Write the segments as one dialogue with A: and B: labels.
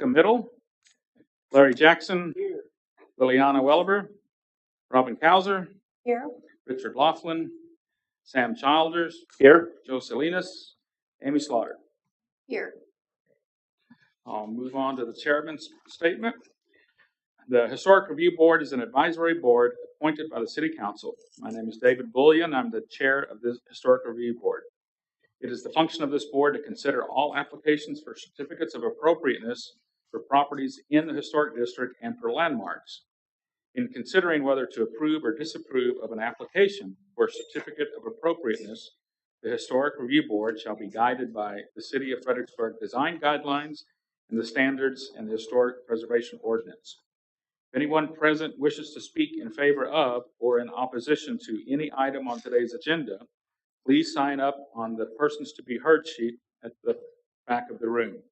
A: Jessica Middle, Larry Jackson, Liliana Welliver, Robin Kauser,
B: Here.
A: Richard Laughlin, Sam Childers,
C: Here.
A: Joe Salinas, Amy Slaughter.
B: Here.
A: I'll move on to the chairman's statement. The Historic Review Board is an advisory board appointed by the City Council. My name is David Bullion. I'm the chair of the Historic Review Board. It is the function of this board to consider all applications for certificates of appropriateness for properties in the historic district and for landmarks. In considering whether to approve or disapprove of an application for a certificate of appropriateness, the Historic Review Board shall be guided by the City of Fredericksburg design guidelines and the standards and the Historic Preservation Ordinance. If anyone present wishes to speak in favor of or in opposition to any item on today's agenda, please sign up on the persons to be heard sheet at the back of the room.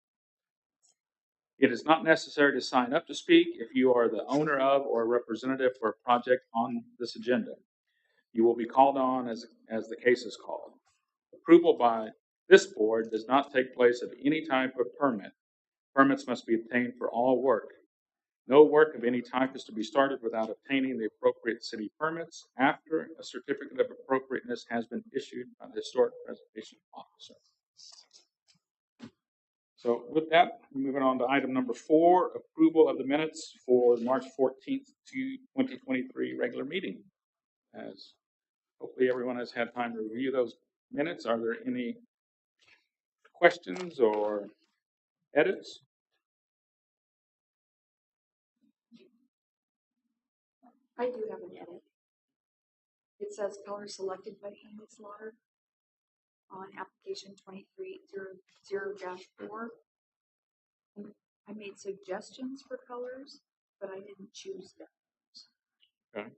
A: It is not necessary to sign up to speak if you are the owner of or a representative for a project on this agenda. You will be called on as the case is called. Approval by this board does not take place of any type of permit. Permits must be obtained for all work. No work of any type is to be started without obtaining the appropriate city permits after a certificate of appropriateness has been issued by the Historic Preservation Officer. So with that, moving on to item number 4, approval of the minutes for March 14th, 2023 regular meeting. As hopefully everyone has had time to review those minutes. Are there any questions or edits?
B: I do have an edit. It says color selected by Amy Slaughter on application 2300-4. I made suggestions for colors, but I didn't choose them.
A: Okay.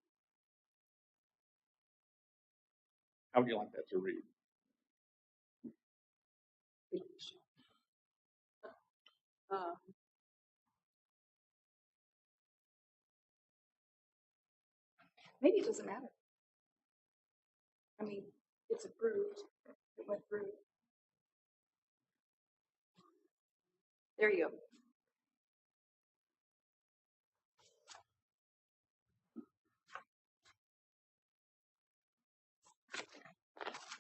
A: How would you like that to read?
B: Maybe it doesn't matter. I mean, it's approved. It went through. There you go.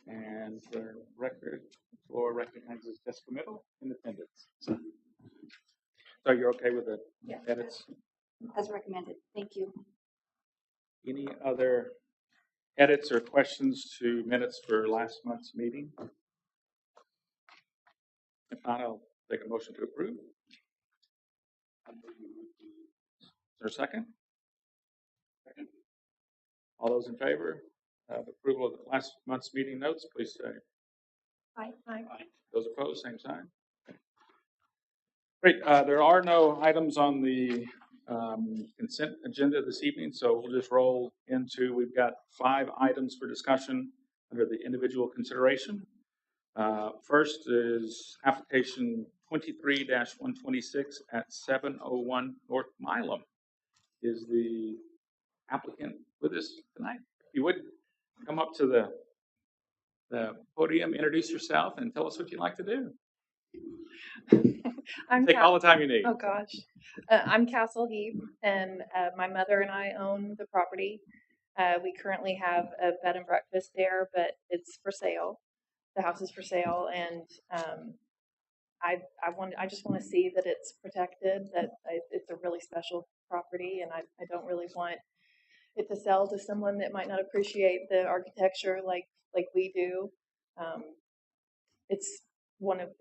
A: And the record, the floor recognizes Jessica Middle in attendance. So you're okay with the edits?
B: As recommended. Thank you.
A: Any other edits or questions to minutes for last month's meeting? If not, I'll take a motion to approve. Is there a second? Second. All those in favor of approval of the last month's meeting notes, please say
B: Aye.
A: aye. Those opposed, same sign. Okay. Great. There are no items on the consent agenda this evening, so we'll just roll into, we've got 5 items for discussion under the individual consideration. First is application 23-126 at 701 North Milam. Is the applicant with us tonight? If you would, come up to the podium, introduce yourself, and tell us what you'd like to do. Take all the time you need.
D: Oh gosh, I'm Castle Heap, and my mother and I own the property. We currently have a bed and breakfast there, but it's for sale. The house is for sale, and I just want to see that it's protected. It's a really special property, and I don't really want it to sell to someone that might not appreciate the architecture like we do. It's one of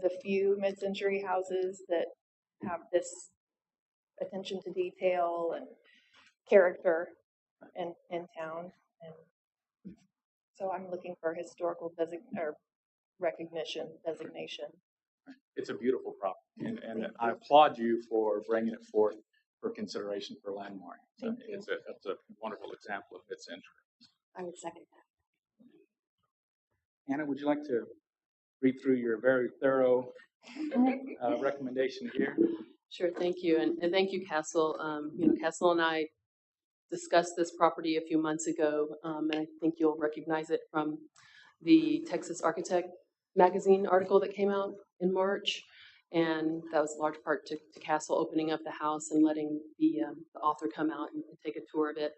D: the few mid-century houses that have this attention to detail and character in town, and so I'm looking for historical designation.
A: It's a beautiful property, and I applaud you for bringing it forth for consideration for landmark. So
D: Thank you.
A: It's a wonderful example of mid-century.
B: I would second that.
A: Anna, would you like to read through your very thorough recommendation here?
E: Sure, thank you, and thank you, Castle. Castle and I discussed this property a few months ago, and I think you'll recognize it from the Texas Architect magazine article that came out in March. And that was a large part to Castle opening up the house and letting the author come out and take a tour of it.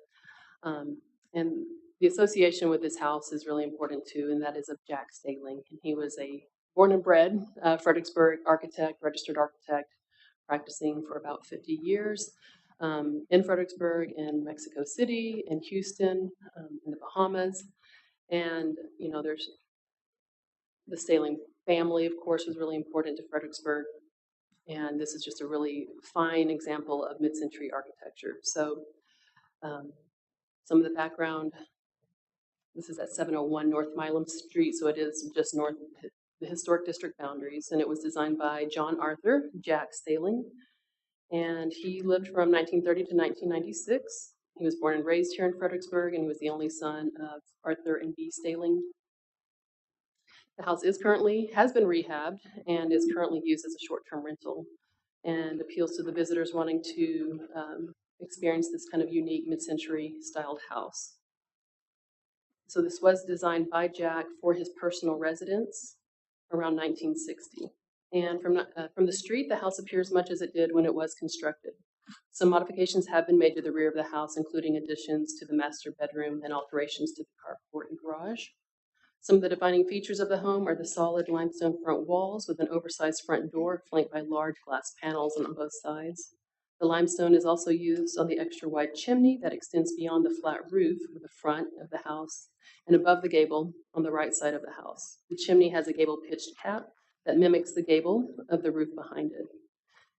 E: And the association with this house is really important too, and that is of Jack Staling. And he was a born and bred Fredericksburg architect, registered architect, practicing for about 50 years in Fredericksburg, in Mexico City, in Houston, in the Bahamas. And, you know, there's the Staling family, of course, was really important to Fredericksburg. And this is just a really fine example of mid-century architecture. So some of the background, this is at 701 North Milam Street, so it is just north of the historic district boundaries. And it was designed by John Arthur, Jack Staling. And he lived from 1930 to 1996. He was born and raised here in Fredericksburg, and he was the only son of Arthur and Bee Staling. The house has been rehabbed and is currently used as a short-term rental and appeals to the visitors wanting to experience this kind of unique mid-century styled house. So this was designed by Jack for his personal residence around 1960. And from the street, the house appears much as it did when it was constructed. Some modifications have been made to the rear of the house, including additions to the master bedroom and alterations to the carport and garage. Some of the defining features of the home are the solid limestone front walls with an oversized front door flanked by large glass panels on both sides. The limestone is also used on the extra wide chimney that extends beyond the flat roof of the front of the house and above the gable on the right side of the house. The chimney has a gable pitched cap that mimics the gable of the roof behind it.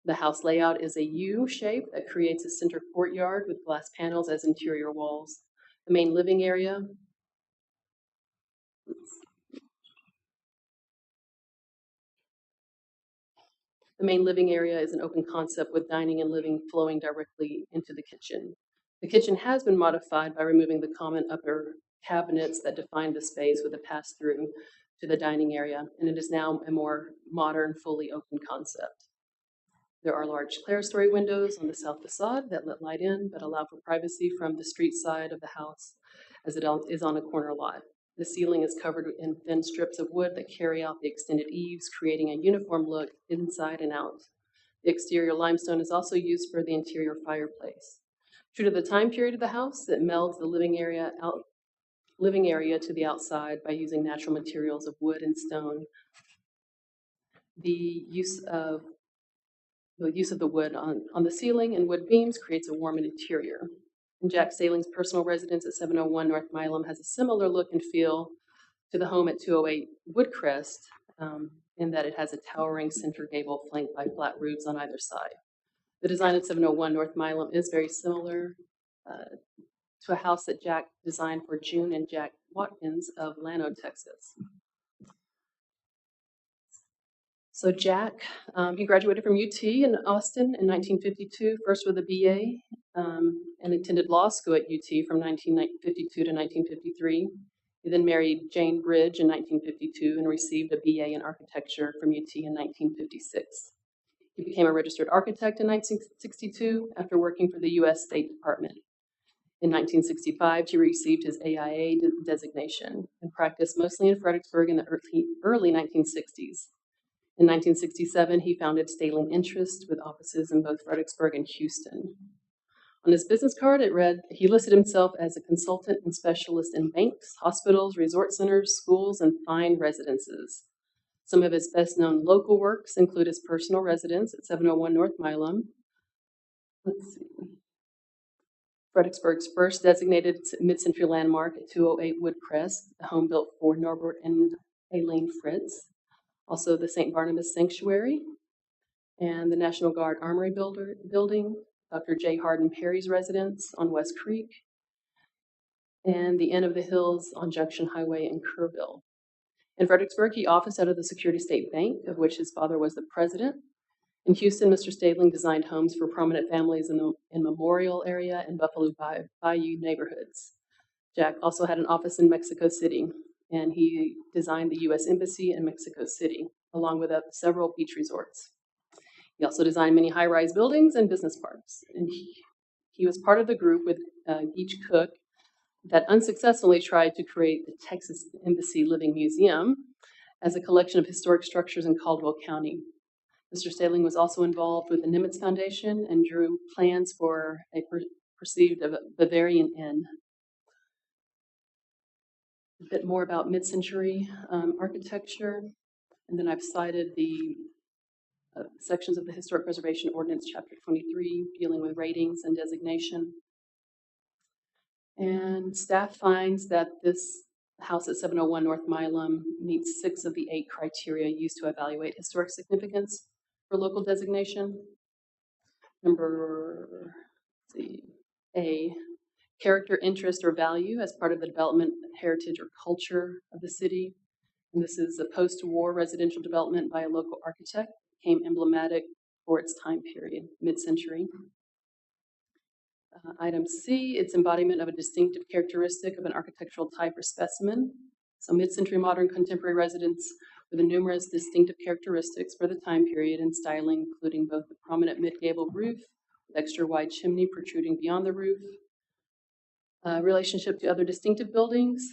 E: The house layout is a U shape that creates a center courtyard with glass panels as interior walls. The main living area is an open concept with dining and living flowing directly into the kitchen. The kitchen has been modified by removing the common upper cabinets that define the space with a pass-through to the dining area, and it is now a more modern, fully open concept. There are large clerestory windows on the south facade that let light in but allow for privacy from the street side of the house as it is on a corner lot. The ceiling is covered in thin strips of wood that carry out the extended eaves, creating a uniform look inside and out. The exterior limestone is also used for the interior fireplace. True to the time period of the house, it melds the living area to the outside by using natural materials of wood and stone. The use of the wood on the ceiling and wood beams creates a warm interior. And Jack Staling's personal residence at 701 North Milam has a similar look and feel to the home at 208 Woodcrest, in that it has a towering center gable flanked by flat roofs on either side. The design at 701 North Milam is very similar to a house that Jack designed for June and Jack Watkins of Llano, Texas. So Jack, he graduated from UT in Austin in 1952, first with a BA, and attended law school at UT from 1952 to 1953. He then married Jane Bridge in 1952 and received a BA in architecture from UT in 1956. He became a registered architect in 1962 after working for the U.S. State Department. In 1965, he received his AIA designation and practiced mostly in Fredericksburg in the early 1960s. In 1967, he founded Staling Interest with offices in both Fredericksburg and Houston. On his business card, it read, he listed himself as a consultant and specialist in banks, hospitals, resort centers, schools, and fine residences. Some of his best-known local works include his personal residence at 701 North Milam. Fredericksburg's first designated mid-century landmark at 208 Woodcrest, a home built for Norbert and Elaine Fritz. Also the St. Barnabas Sanctuary and the National Guard Armory Building, Dr. J. Hardin Perry's residence on West Creek, and the Inn of the Hills on Junction Highway in Kerrville. In Fredericksburg, he officed out of the Security State Bank, of which his father was the president. In Houston, Mr. Staling designed homes for prominent families in Memorial area and Buffalo Bayou neighborhoods. Jack also had an office in Mexico City, and he designed the U.S. Embassy in Mexico City, along with several beach resorts. He also designed many high-rise buildings and business parks. And he was part of the group with Geach Cook that unsuccessfully tried to create the Texas Embassy Living Museum as a collection of historic structures in Caldwell County. Mr. Staling was also involved with the Nimitz Foundation and drew plans for a perceived Bavarian inn. A bit more about mid-century architecture, and then I've cited the sections of the Historic Preservation Ordinance, Chapter 23, dealing with ratings and designation. And staff finds that this house at 701 North Milam meets 6 of the 8 criteria used to evaluate historic significance for local designation. Number, let's see, A, character, interest, or value as part of the development, heritage, or culture of the city. And this is a post-war residential development by a local architect, became emblematic for its time period, mid-century. Item C, its embodiment of a distinctive characteristic of an architectural type or specimen. So mid-century modern contemporary residence with numerous distinctive characteristics for the time period and styling, including both the prominent mid-gable roof with extra wide chimney protruding beyond the roof, relationship to other distinctive buildings,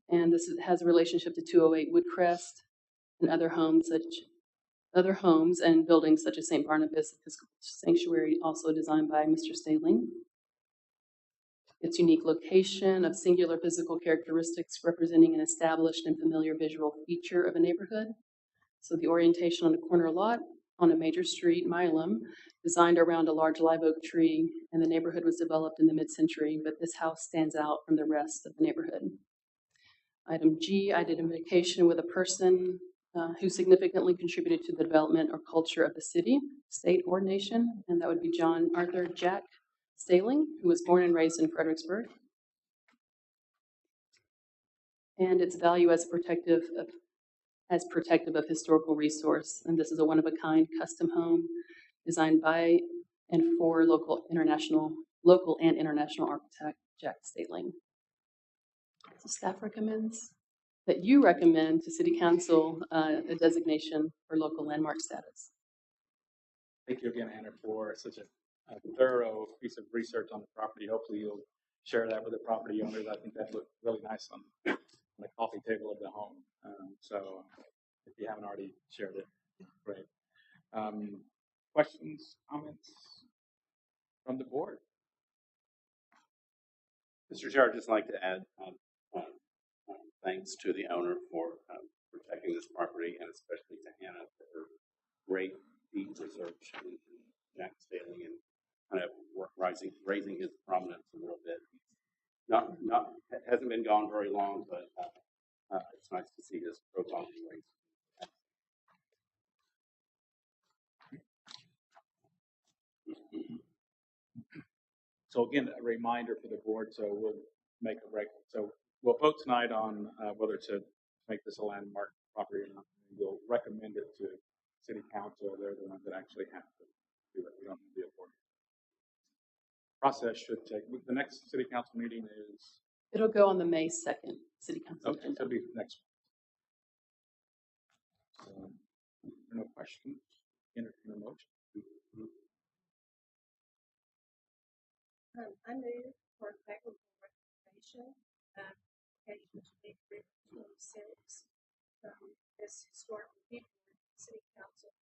E: and this has a relationship to 208 Woodcrest and other homes and buildings such as St. Barnabas Episcopal Sanctuary, also designed by Mr. Staling. Its unique location of singular physical characteristics representing an established and familiar visual feature of a neighborhood. So the orientation on a corner lot on a major street, Milam, designed around a large live oak tree, and the neighborhood was developed in the mid-century, but this house stands out from the rest of the neighborhood. Item G, identification with a person who significantly contributed to the development or culture of the city, state, or nation, and that would be John Arthur Jack Staling, who was born and raised in Fredericksburg. And its value as protective of historical resource, and this is a one-of-a-kind custom home designed by and for local and international architect Jack Staling. So staff recommends that you recommend to City Council a designation for local landmark status.
A: Thank you again, Hannah, for such a thorough piece of research on the property. Hopefully you'll share that with the property owners. I think that looked really nice on the coffee table of the home. So if you haven't already shared it, great. Questions, comments from the board?
C: Mr. Chair, I'd just like to add thanks to the owner for protecting this property, and especially to Hannah for her great deed research and Jack Staling and kind of raising his prominence a little bit. Hasn't been gone very long, but it's nice to see his profile raised.
A: So again, a reminder for the board, so we'll make a break. So we'll vote tonight on whether to make this a landmark property or not. We'll recommend it to City Council. They're the ones that actually have to do it. We don't do it for you. Process should take, the next City Council meeting is?
E: It'll go on the May 2nd City Council.
A: Okay, so it'll be next one. No questions? Entertain a motion.
F: I move for favorable recommendation page 26 from this historic review board, City Council,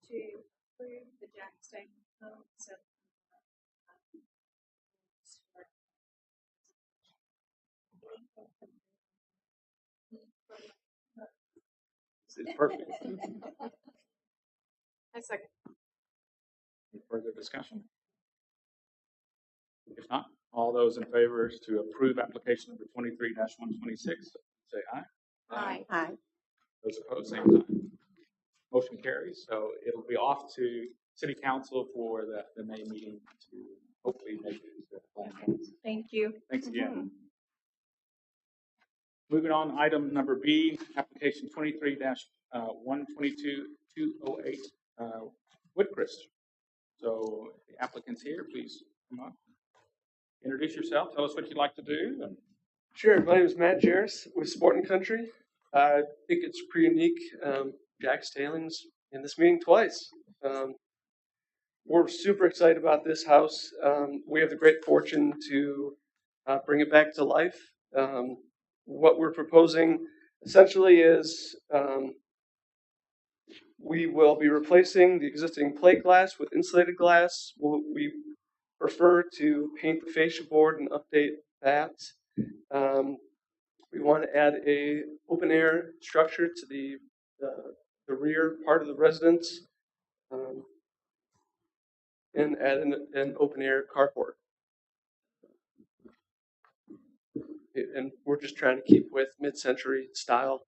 F: to approve the Jack Staling home.
A: It's perfect.
B: I second.
A: Any further discussion? If not, all those in favor is to approve application number 23-126, say aye.
B: Aye.
F: Aye.
A: Those opposed, same sign. Motion carries. So it'll be off to City Council for the May meeting to hopefully make it to the plan.
D: Thank you.
A: Thanks again. Moving on, item number B, application 23-122-208, Woodcrest. So the applicant's here, please come on. Introduce yourself, tell us what you'd like to do.
G: Sure. My name is Matt Jarris with Sporting Country. I think it's pretty unique. Jack Staling's in this meeting twice. We're super excited about this house. We have the great fortune to bring it back to life. What we're proposing essentially is We will be replacing the existing plate glass with insulated glass. We prefer to paint the fascia board and update that. We want to add a open air structure to the rear part of the residence, and add an open air carport. And we're just trying to keep with mid-century style.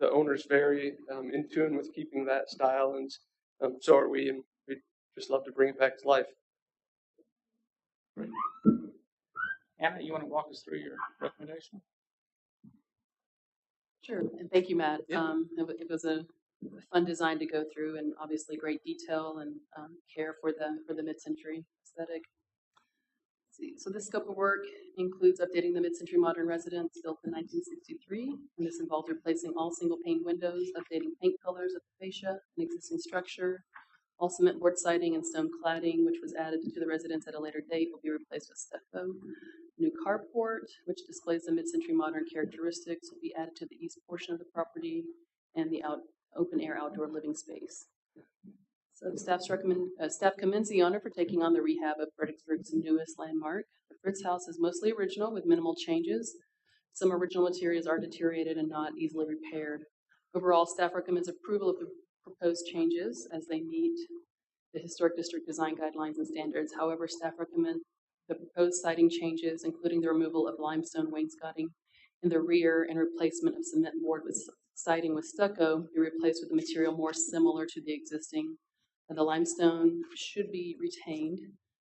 G: The owner's very in tune with keeping that style, and so are we, and we just love to bring it back to life.
A: Anna, you want to walk us through your recommendation?
E: Sure, and thank you, Matt.
G: Yeah.
E: It was a fun design to go through, and obviously great detail and care for the mid-century aesthetic. Let's see, so this scope of work includes updating the mid-century modern residence built in 1963, and this involves replacing all single-pane windows, updating paint colors of the fascia and existing structure. All cement board siding and stone cladding, which was added to the residence at a later date, will be replaced with stucco. New carport, which displays the mid-century modern characteristics, will be added to the east portion of the property and the open-air outdoor living space. So staff commends the owner for taking on the rehab of Fredericksburg's newest landmark. The Fritz House is mostly original with minimal changes. Some original materials are deteriorated and not easily repaired. Overall, staff recommends approval of the proposed changes as they meet the Historic District design guidelines and standards. However, staff recommend the proposed siding changes, including the removal of limestone wainscoting in the rear and replacement of cement board with siding with stucco, be replaced with a material more similar to the existing. The limestone should be retained.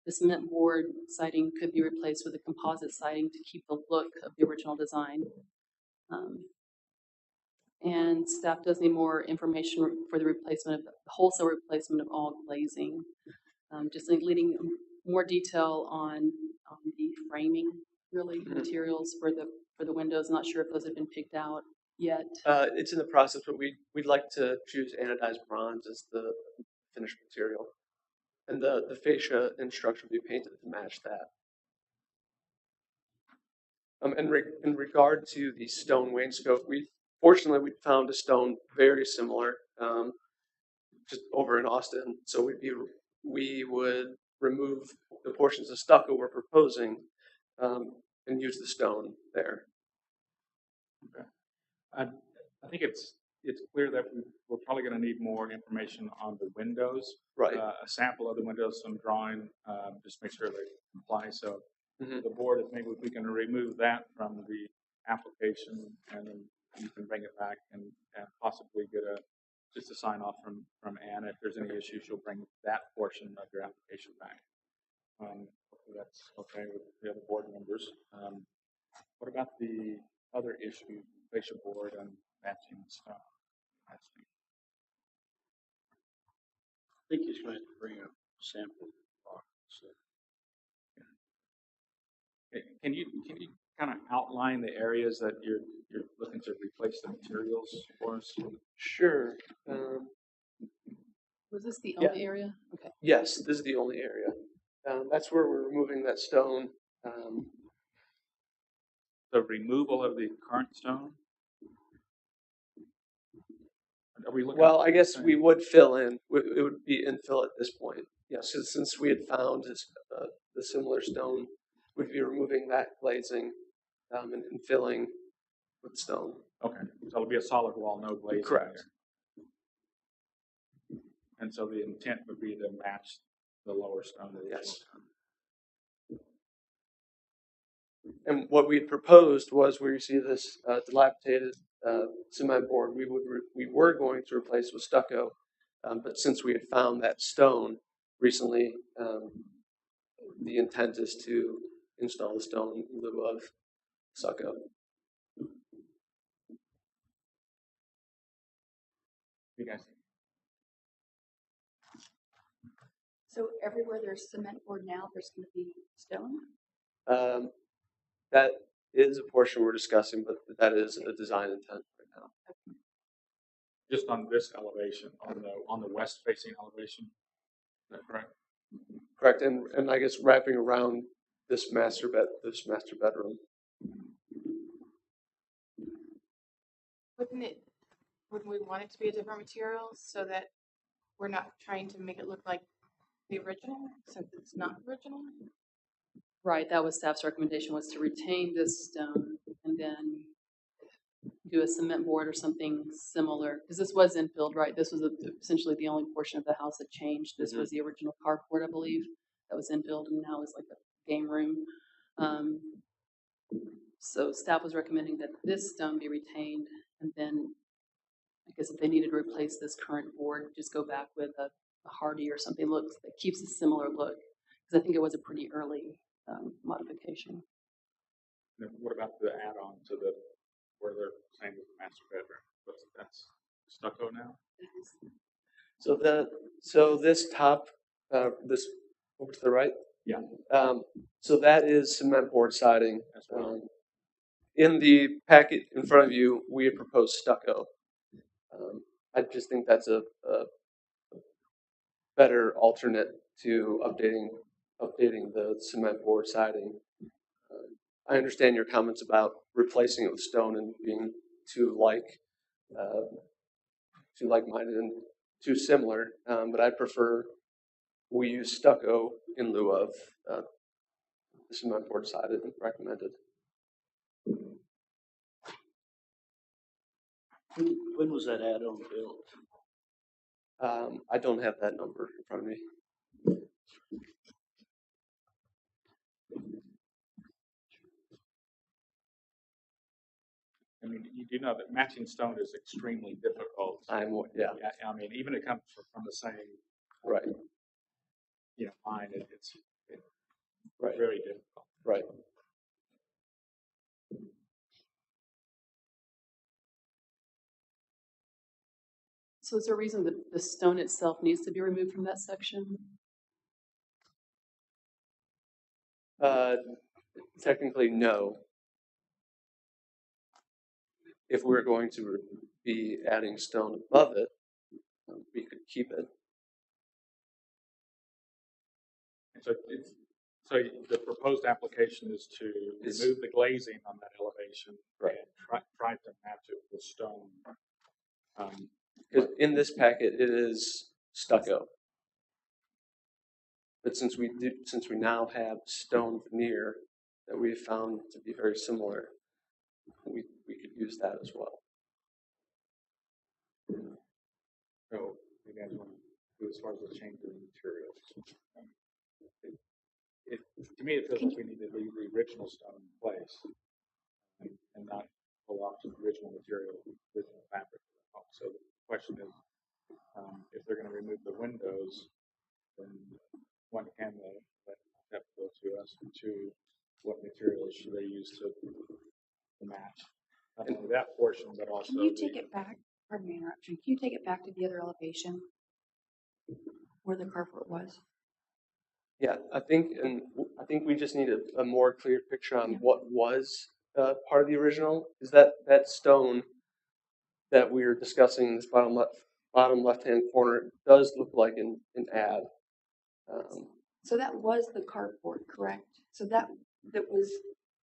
E: The cement board siding could be replaced with a composite siding to keep the look of the original design. And staff does need more information for the replacement of the wholesale replacement of all glazing. Just leading more detail on the framing, really, materials for the windows. Not sure if those have been picked out yet.
G: It's in the process, but we'd like to choose anodized bronze as the finished material, and the fascia and structure will be painted to match that. In regard to the stone wainscot, fortunately we found a stone very similar, just over in Austin. So we would remove the portions of stucco we're proposing, and use the stone there.
A: Okay. I think it's clear that we're probably going to need more information on the windows.
G: Right.
A: A sample of the windows, some drawing, just make sure they comply. So
G: Mhm.
A: the board, if maybe we can remove that from the application, and then you can bring it back and possibly get just a sign off from Anna. If there's any issues, she'll bring that portion of your application back. Hopefully that's okay with the other board members. What about the other issue, fascia board and matching stuff?
C: I think he's going to bring a sample box. So.
A: Can you kind of outline the areas that you're looking to replace the materials for us?
G: Sure.
E: Was this the
G: Yeah.
E: only area? Okay.
G: Yes, this is the only area. That's where we're removing that stone.
A: The removal of the current stone? Are we looking?
G: Well, I guess we would fill in. It would be infill at this point. Yes, since we had found the similar stone, we'd be removing that glazing, and filling with stone.
A: Okay, so it'll be a solid wall, no glazing.
G: Correct.
A: There. And so the intent would be to match the lower stone to the
G: Yes.
A: stone.
G: And what we proposed was, where you see this dilapidated cement board, we were going to replace with stucco, but since we had found that stone recently, the intent is to install the stone in lieu of stucco.
A: You guys.
B: So everywhere there's cement board now, there's going to be stone?
G: That is a portion we're discussing, but that is a design intent right now.
A: Just on this elevation, on the west facing elevation. Is that correct?
G: Correct, and I guess wrapping around this master bedroom.
H: Wouldn't it would we want it to be a different material so that we're not trying to make it look like the original, since it's not original?
E: Right, that was staff's recommendation, was to retain this stone and then do a cement board or something similar, because this was infilled, right? This was essentially the only portion of the house that changed. This was the original carport, I believe, that was infilled, and now is like a game room. So staff was recommending that this stone be retained, and then I guess if they needed to replace this current board, just go back with a hardy or something looks that keeps a similar look, because I think it was a pretty early modification.
A: And then what about the add-on to the, where they're saying is the master bedroom? That's stucco now?
G: So this top, this over to the right.
A: Yeah.
G: So that is cement board siding.
A: As well.
G: In the packet in front of you, we had proposed stucco. I just think that's a better alternate to updating the cement board siding. I understand your comments about replacing it with stone and being too like-minded and too similar, but I prefer we use stucco in lieu of the cement board sided recommended.
I: When was that add-on built?
G: I don't have that number in front of me.
A: I mean, you do know that matching stone is extremely difficult.
G: Yeah.
A: I mean, even it comes from the same,
G: Right.
A: line. It's
G: Right.
A: very difficult.
G: Right.
E: So is there a reason that the stone itself needs to be removed from that section?
G: Technically, no. If we're going to be adding stone above it, we could keep it.
A: And so the proposed application is to remove the glazing on that elevation,
G: Right.
A: and try to match it with stone.
G: Because in this packet, it is stucco. But since we now have stone veneer that we have found to be very similar, we could use that as well.
A: So you guys want to do as far as the change of the materials? To me, it feels like we need to leave the original stone in place and not pull off the original material, original fabric. So the question is, if they're going to remove the windows, then one, can they have to go to us, and two, what materials should they use to match? Not only that portion, but also
B: Can you take it back? Pardon me interruption. Can you take it back to the other elevation where the carport was?
G: Yeah, I think we just need a more clear picture on what was part of the original. Is that stone that we are discussing in this bottom left-hand corner does look like an add.
B: So that was the carport, correct? So that was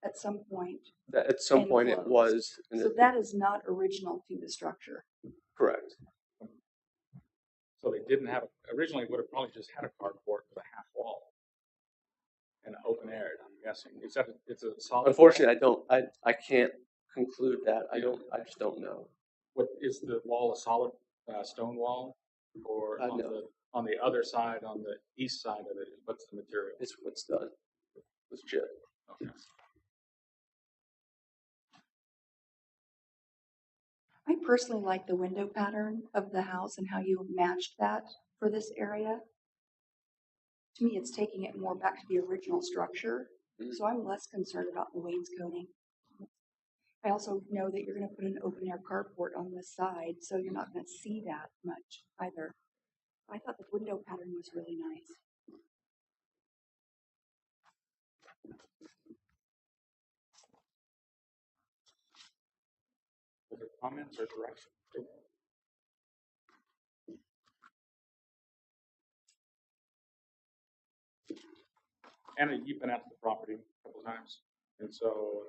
B: at some point.
G: That at some point it was.
B: So that is not original to the structure.
G: Correct.
A: So they didn't have originally would have probably just had a carport with a half wall and open air. I'm guessing it's a solid.
G: Unfortunately, I can't conclude that. I just don't know.
A: What is the wall? A solid stone wall, or on the other side, on the east side of it? What's the material?
G: It's what's done. It's chip.
A: Okay.
B: I personally like the window pattern of the house and how you matched that for this area. To me, it's taking it more back to the original structure. Mm-hmm. So I'm less concerned about the wainscoting. I also know that you're going to put an open air carport on this side, so you're not going to see that much either. I thought the window pattern was really nice.
A: Other comments or direction? Anna, you've been out to the property a couple times, and so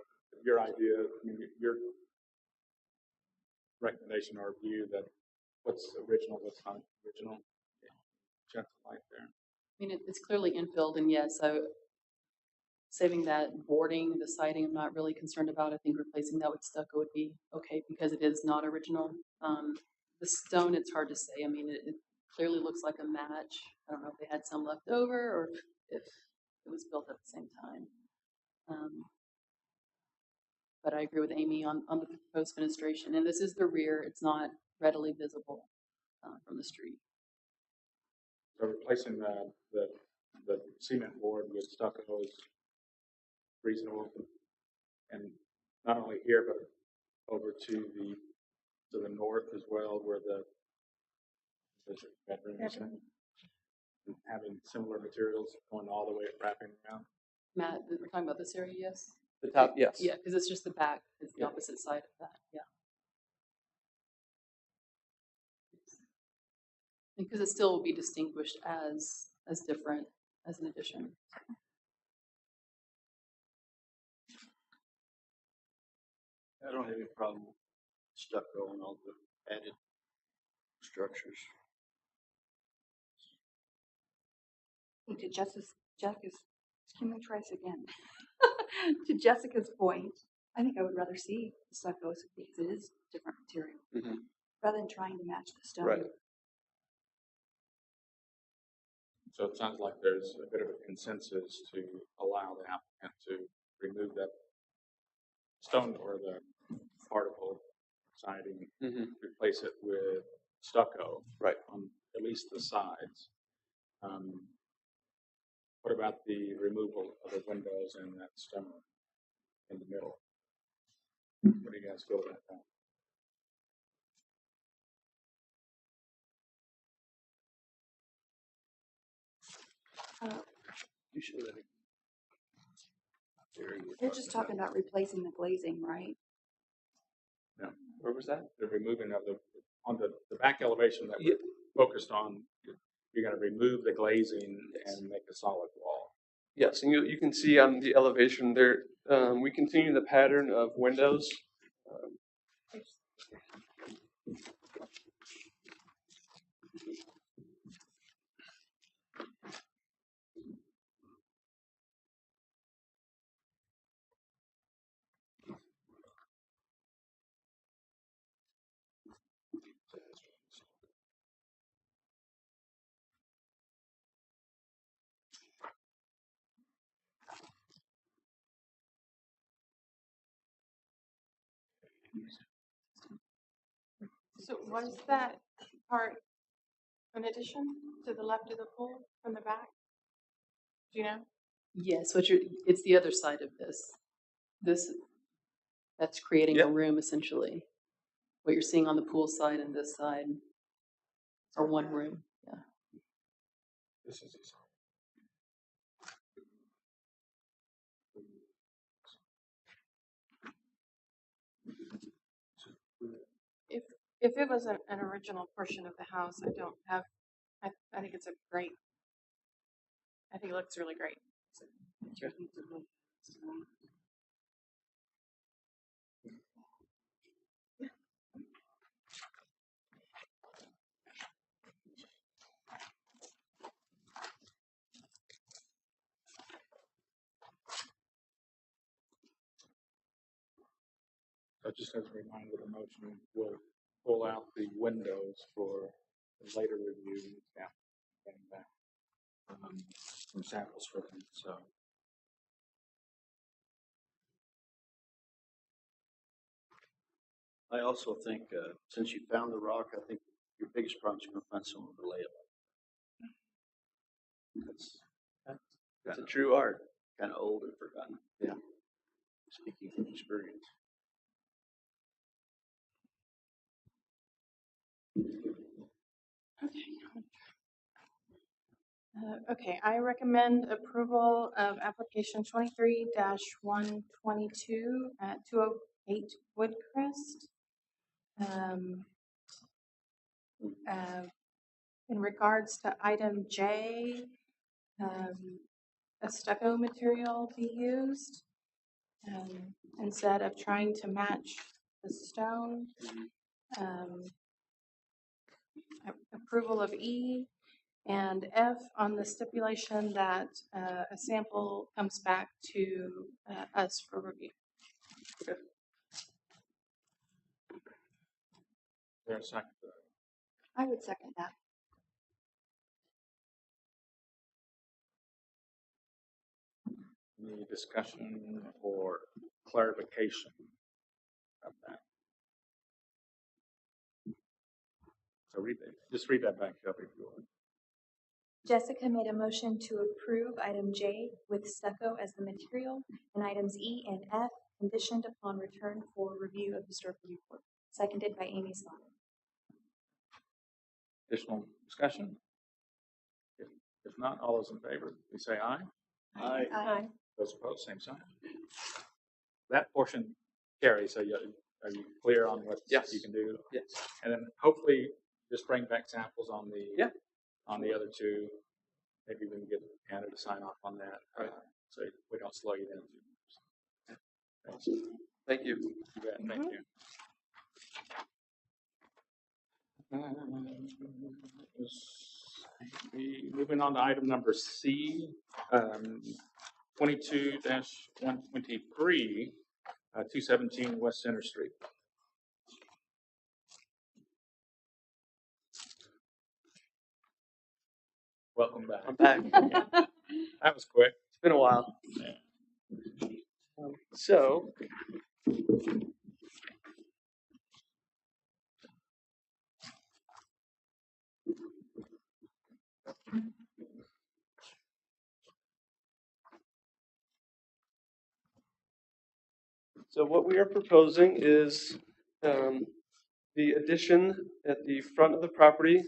A: your idea, I mean, recommendation or view that what's original, what's not original. Shed some light there.
E: I mean, it's clearly infilled, and yes, so saving that boarding, the siding, I'm not really concerned about. I think replacing that with stucco would be okay because it is not original. The stone, it's hard to say. I mean, it clearly looks like a match. I don't know if they had some left over or if it was built at the same time. But I agree with Amy on the proposed fenestration. And this is the rear. It's not readily visible from the street.
A: So replacing the cement board with stucco is reasonable, and not only here but over to the north as well, where the bedroom is, and having similar materials going all the way wrapping around.
E: Matt, we're talking about this area, yes?
G: The top, yes.
E: Yeah, because it's just the back. It's the opposite side of that. Yeah. Because it still will be distinguished as different as an addition.
I: I don't have any problem with stucco and all the added structures.
B: To can we try this again? To Jessica's point, I think I would rather see the stucco because it is different material rather than trying to match the stone.
G: Right.
A: So it sounds like there's a bit of a consensus to allow the applicant to remove that stone or the particle siding, replace it with stucco,
G: Right.
A: on at least the sides. What about the removal of the windows and that stone in the middle? What do you guys feel about that?
I: You should let it.
B: They're just talking about replacing the glazing, right?
A: No.
G: Where was that?
A: The removing of on the back elevation that we're focused on, you're going to remove the glazing and make a solid wall.
G: Yes, and you can see on the elevation there, we continue the pattern of windows.
H: So was that part an addition to the left of the pool from the back? Do you know?
E: Yes, it's the other side of this. That's creating a room essentially. What you're seeing on the pool side and this side are one room. Yeah.
A: This is
H: If it was an original portion of the house, I think it's I think it looks really great.
A: So just as a reminder, the motion will pull out the windows for later review. Yeah, getting back some samples for them. So
I: I also think, since you found the rock, I think your biggest problem is going to find someone to lay it. That's a true art. Kind of old and forgotten. Yeah. Speaking from experience.
H: Okay, I recommend approval of application 23-122 at 208 Woodcrest. In regards to item J, a stucco material be used instead of trying to match the stone. Approval of E and F on the stipulation that a sample comes back to us for review.
A: Is there a second to that?
B: I would second that.
A: Any discussion or clarification of that? So just read that back up if you would.
J: Jessica made a motion to approve item J with stucco as the material and items E and F conditioned upon return for review of historic review board. Seconded by Amy Slaughter.
A: Additional discussion? If not, all those in favor, please say aye.
I: Aye.
J: Aye.
A: Those opposed, same sign. That portion carries, so are you clear on what
G: Yes.
A: you can do?
G: Yes.
A: And then hopefully just bring back samples on the
G: Yeah.
A: on the other two. Maybe we can get Anna to sign off on that,
G: Right.
A: so we don't slow you down too much. Thanks.
G: Thank you.
A: You bet. Thank you. Moving on to item number C, 22-123, 217 West Center Street. Welcome back.
G: I'm back.
A: That was quick.
G: It's been a while.
A: Yeah.
G: So, what we are proposing is the addition at the front of the property,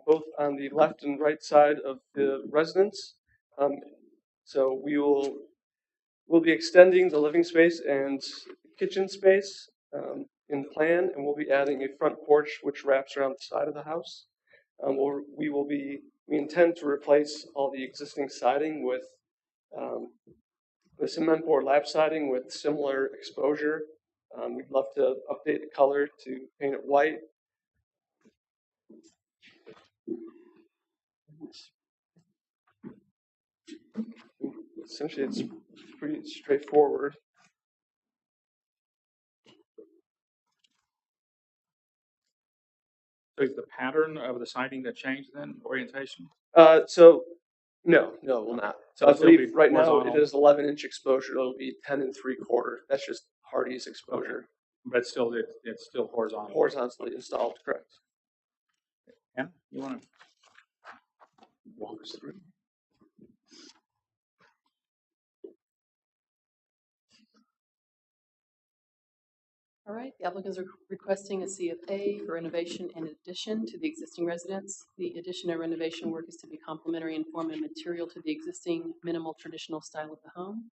G: both on the left and right side of the residence. So we'll be extending the living space and kitchen space in plan, and we'll be adding a front porch which wraps around the side of the house. We intend to replace all the existing siding with the cement board lap siding with similar exposure. We'd love to update the color to paint it white. Essentially, it's pretty straightforward.
A: So is the pattern of the siding that changed then, orientation?
G: No, it will not. So
A: So
G: I
A: it'll be
G: believe right now it
A: horizontal?
G: is 11-inch exposure. It'll be 10 3/4. That's just Hardy's exposure.
A: But still, it's still horizontal.
G: Horizontally installed, correct.
A: Anna, you want to walk us through?
E: All right, the applicants are requesting a CFA for renovation and addition to the existing residence. The addition and renovation work is to be complementary in form and material to the existing minimal traditional style of the home.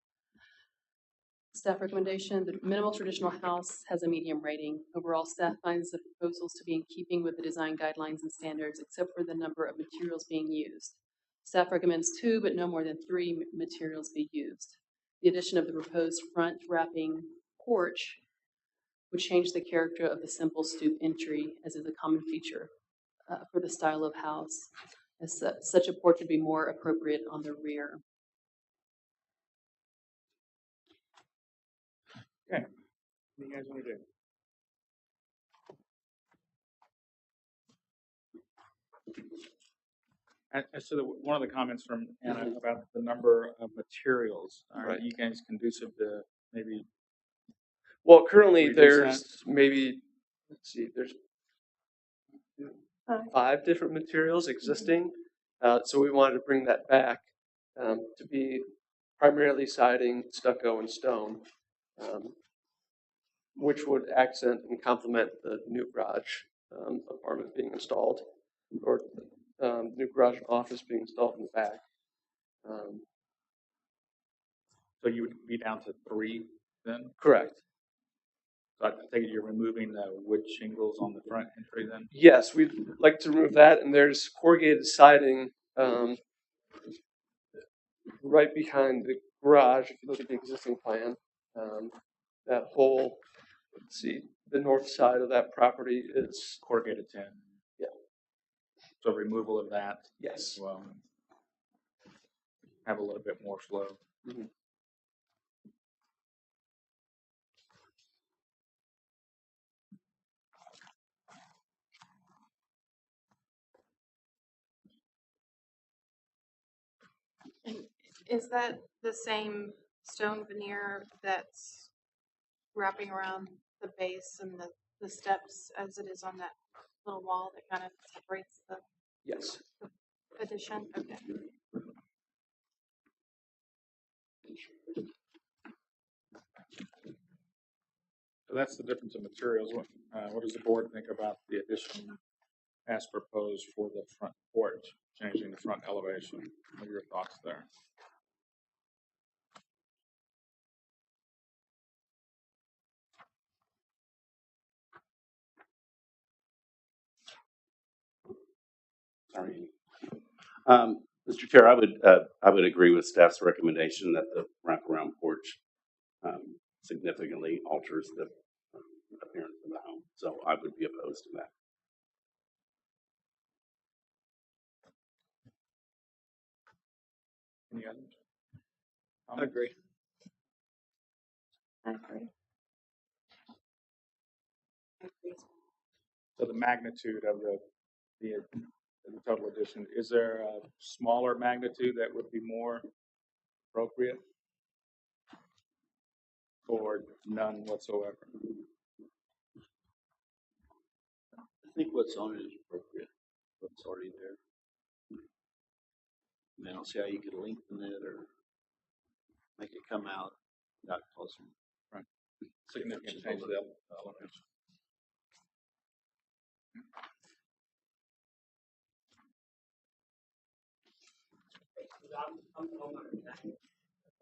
E: Staff recommendation, the minimal traditional house has a medium rating. Overall, staff finds the proposals to be in keeping with the design guidelines and standards, except for the number of materials being used. Staff recommends 2, but no more than 3 materials be used. The addition of the proposed front wrapping porch would change the character of the simple stoop entry, as is a common feature for the style of house. As such a porch would be more appropriate on the rear.
A: Okay. What do you guys want to do? As to one of the comments from Anna about the number of materials, are
G: Right.
A: you guys conducive to maybe?
G: Well, currently
A: Reduce
G: there's maybe, there's
H: 5.
G: 5 different materials existing. So we wanted to bring that back to be primarily siding, stucco, and stone, which would accent and complement the new garage apartment being installed, or new garage and office being installed in the back.
A: So you would be down to 3 then?
G: Correct.
A: So I think you're removing the wood shingles on the front entry then?
G: Yes, we'd like to remove that, and there's corrugated siding right behind the garage. If you look at the existing plan, that whole, the north side of that property is,
A: Corrugated tin.
G: Yeah.
A: So removal of that
G: yes.
A: as well. Have a little bit more flow.
G: Mhm.
H: Is that the same stone veneer that's wrapping around the base and the steps as it is on that little wall that kind of separates the
G: Yes.
H: addition? Okay.
A: So that's the difference in materials. What does the board think about the addition as proposed for the front porch, changing the front elevation? What are your thoughts there?
C: Sorry. Mr. Chair, I would agree with staff's recommendation that the wraparound porch significantly alters the appearance of the home. So I would be opposed to that.
A: Any others?
I: I agree.
B: I agree.
A: So the magnitude of the total addition, is there a smaller magnitude that would be more appropriate? Or none whatsoever?
I: I think what's on it is appropriate, what's already there. I mean, I don't see how you could lengthen it or make it come out without causing
A: Significant change to the elevation.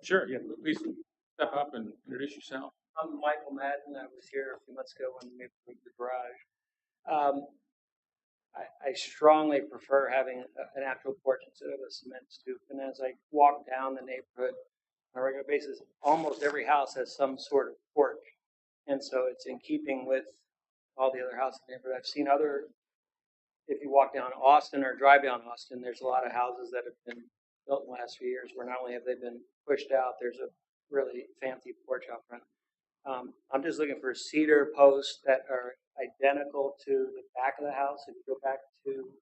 A: Sure, yeah, please step up and introduce yourself.
K: I'm Michael Madden. I was here a few months ago when we moved the garage. I strongly prefer having an actual porch instead of a cement stoop. And as I walk down the neighborhood on a regular basis, almost every house has some sort of porch. And so it's in keeping with all the other houses in the neighborhood. I've seen if you walk down Austin or drive down Austin, there's a lot of houses that have been built in the last few years where not only have they been pushed out, there's a really fancy porch out front. I'm just looking for cedar posts that are identical to the back of the house. If you go back to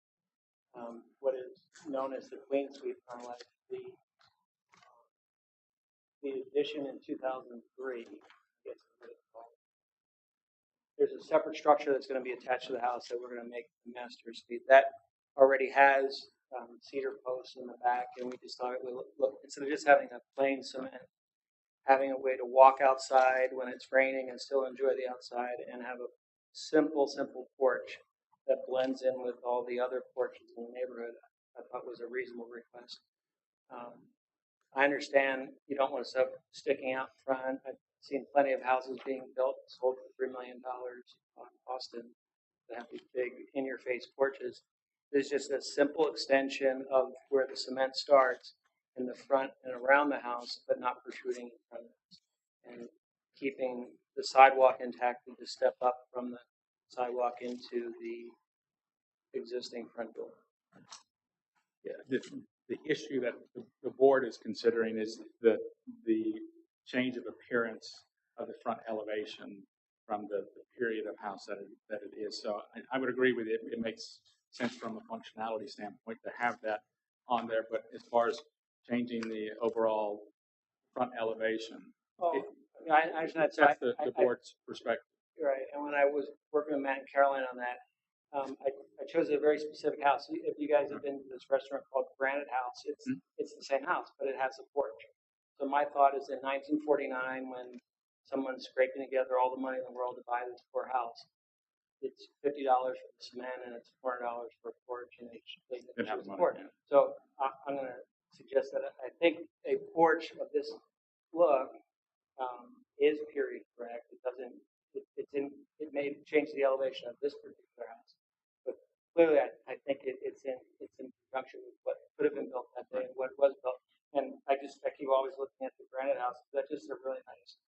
K: what is known as the Queen Suite complex, the addition in 2003, I guess is what it's called. There's a separate structure that's going to be attached to the house that we're going to make the master suite. That already has cedar posts in the back, and we just thought it would look instead of just having a plain cement, having a way to walk outside when it's raining and still enjoy the outside, and have a simple porch that blends in with all the other porches in the neighborhood, I thought was a reasonable request. I understand you don't want stuff sticking out front. I've seen plenty of houses being built, sold for $3 million on Austin that have these big in-your-face porches. There's just a simple extension of where the cement starts in the front and around the house, but not protruding in front of it, and keeping the sidewalk intact and just step up from the sidewalk into the existing front door.
A: Yeah, the issue that the board is considering is the change of appearance of the front elevation from the period of house that it is. So I would agree with it. It makes sense from a functionality standpoint to have that on there. But as far as changing the overall front elevation,
K: I understand
A: that's the board's perspective.
K: Right, and when I was working with Matt and Caroline on that, I chose a very specific house. If you guys have been to this restaurant called Granite House, it's the same house, but it has a porch. So my thought is in 1949, when someone's scraping together all the money in the world to buy this poor house, it's $50 for the cement and it's $400 for a porch, and they have a porch. So I'm going to suggest that I think a porch of this look is period correct. It doesn't. It may change the elevation of this particular house, but clearly I think it's in conjunction with what could have been built that day and what was built. And I keep always looking at the Granite House. That's just a really nice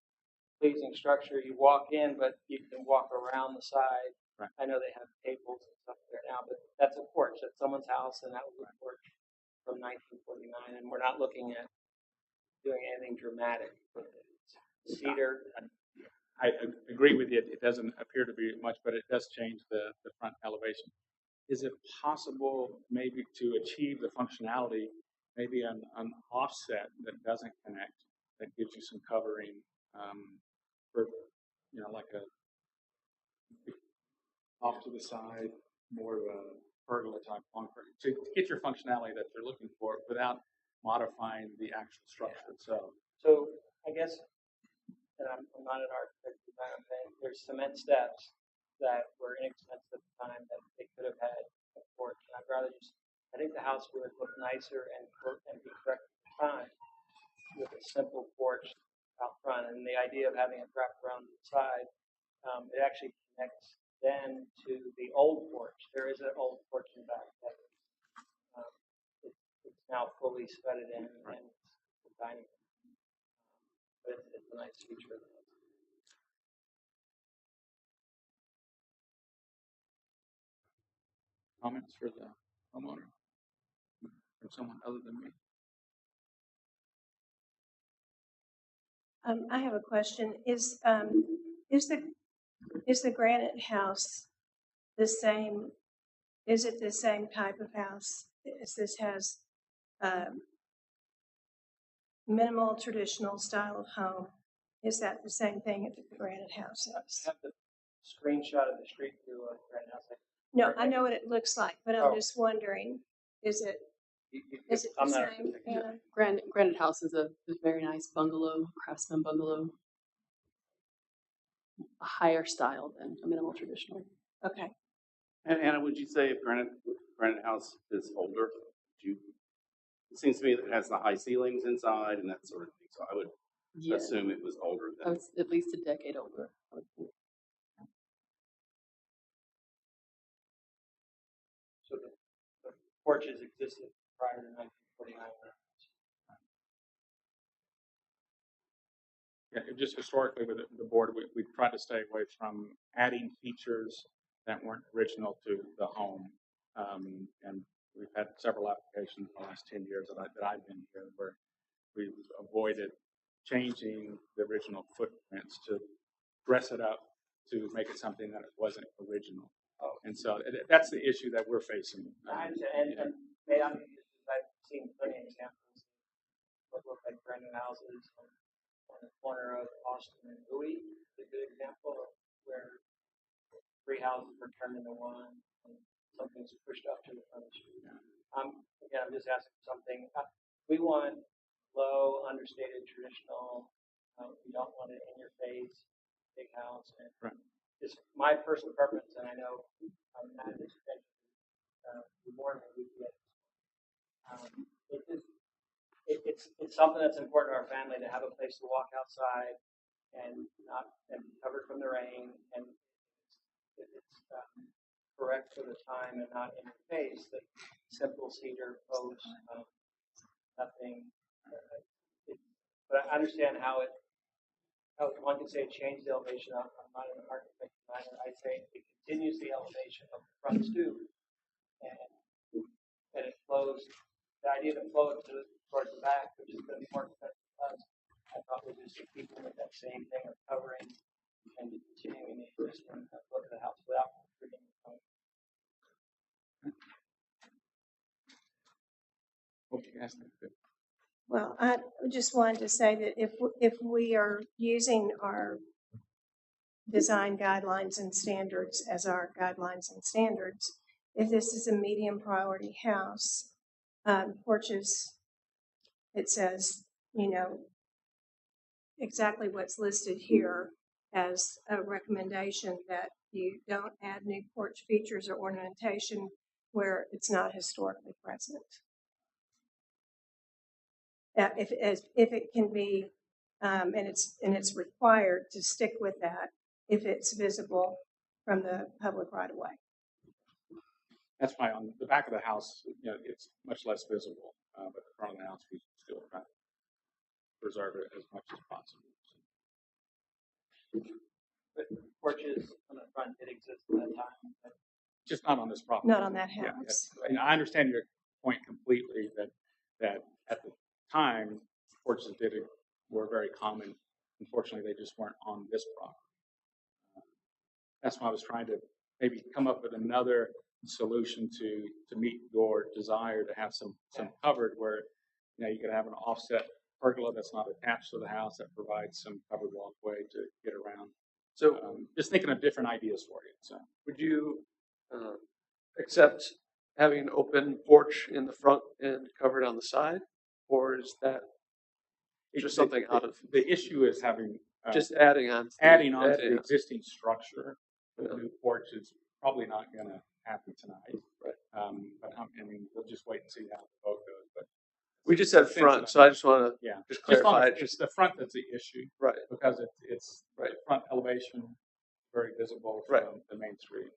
K: pleasing structure. You walk in, but you can walk around the side.
A: Right.
K: I know they have tables and stuff there now, but that's a porch. That's someone's house, and that was a porch from 1949. And we're not looking at doing anything dramatic with it. It's cedar.
A: I agree with you. It doesn't appear to be much, but it does change the front elevation. Is it possible maybe to achieve the functionality, maybe an offset that doesn't connect, that gives you some covering for, like a off to the side, more of a pergola type concrete to get your functionality that you're looking for without modifying the actual structure itself.
K: So I guess, and I'm not an architect, there's cement steps that were inexpensive at the time that they could have had a porch. And I'd rather I think the house would look nicer and be correct at the time with a simple porch out front. And the idea of having it wrapped around the side, it actually connects then to the old porch. There is an old porch in the back that it's now fully sweated in, and it's a dining room. But it's a nice feature.
A: Comments for the homeowner from someone other than me?
F: I have a question. Is the granite house the same? Is it the same type of house as this has? Minimal traditional style of home. Is that the same thing that the granite house is?
K: I have the screenshot of the street view of the granite house.
F: No, I know what it looks like, but I'm
K: Oh.
F: just wondering, is it the
K: I'm not
F: same? Anna?
E: Granite House is a very nice bungalow, craftsman bungalow. A higher style than a minimal traditional.
F: Okay.
C: And Anna, would you say if Granite House is older, it seems to me that it has the high ceilings inside and that sort of thing. So I would assume it was older
E: I
C: than.
E: was at least a decade older, I would think.
K: So the porches existed prior to 1949.
A: Yeah, just historically with the board, we tried to stay away from adding features that weren't original to the home. And we've had several applications in the last 10 years that I've been here where we've avoided changing the original footprints to dress it up to make it something that it wasn't original. And so that's the issue that we're facing.
K: And I've seen plenty of examples of what look like brand new houses on the corner of Austin and Bowie. It's a good example of where 3 houses were turned into one and something's pushed up to the front of the street. Again, I'm just asking for something. We want low, understated, traditional. We don't want it in your face, big house. And it's my personal preference, and I know Matt is more than we get. It's something that's important to our family to have a place to walk outside and be covered from the rain, and it's correct for the time and not in your face. The simple cedar posts, nothing. But I understand how one can say it changed the elevation. I'm not an architect designer. I say it continues the elevation of the front stoop, and it flows. The idea to flow it towards the back, which is going to be more expensive to us, I thought would just keep people with that same thing of covering and continuing the existing look of the house without creating the home.
F: Well, I just wanted to say that if we are using our design guidelines and standards as our guidelines and standards, if this is a medium priority house, porches, it says, exactly what's listed here as a recommendation that you don't add new porch features or ornamentation where it's not historically present. If it can be, and it's required to stick with that if it's visible from the public right of way.
A: That's why on the back of the house, it's much less visible, but the front of the house we still try to preserve it as much as possible.
K: But porches on the front did exist at that time. But
A: Just not on this property.
F: Not on that
A: Yeah,
F: house.
A: and I understand your point completely that at the time, porches were very common. Unfortunately, they just weren't on this property. That's why I was trying to maybe come up with another solution to meet your desire to have some covered where, you could have an offset pergola that's not attached to the house that provides some covered walkway to get around.
G: So
A: Just thinking of different ideas for you. So
G: would you accept having an open porch in the front and covered on the side? Or is that just something out of,
A: the issue is having
G: just adding on?
A: adding on to the existing structure. The new porch is probably not going to happen tonight.
G: Right.
A: But I mean, we'll just wait and see how the vote goes. But
G: We just said front, so I just want to
A: yeah,
G: just
A: just on
G: clarify.
A: it's the front that's the issue,
G: Right.
A: because it's
G: Right.
A: the front elevation very visible from
G: Right.
A: the main street.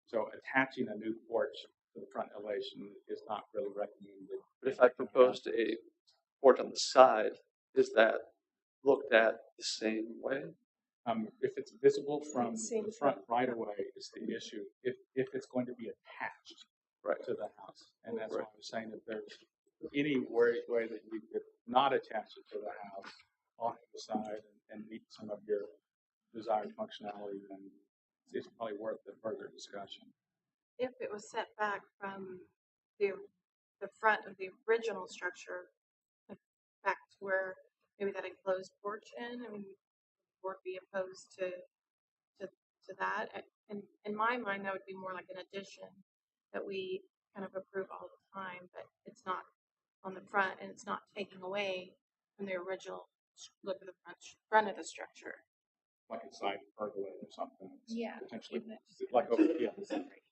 A: So attaching a new porch to the front elevation is not really recommended.
G: But if I proposed a porch on the side, is that looked at the same way?
A: If it's visible from
F: Same
A: the front right away is the issue. If it's going to be attached
G: Right.
A: to the house, and that's
G: Right.
A: why I was saying if there's any way that you could not attach it to the house on the side and meet some of your desired functionality, then it's probably worth the further discussion.
H: If it was set back from the front of the original structure, like back to where maybe that enclosed porch in, I mean, would be opposed to that. And in my mind, that would be more like an addition that we kind of approve all the time, but it's not on the front and it's not taking away from the original look of the front of the structure.
A: Like a side pergola or something.
H: Yeah.
A: Potentially, like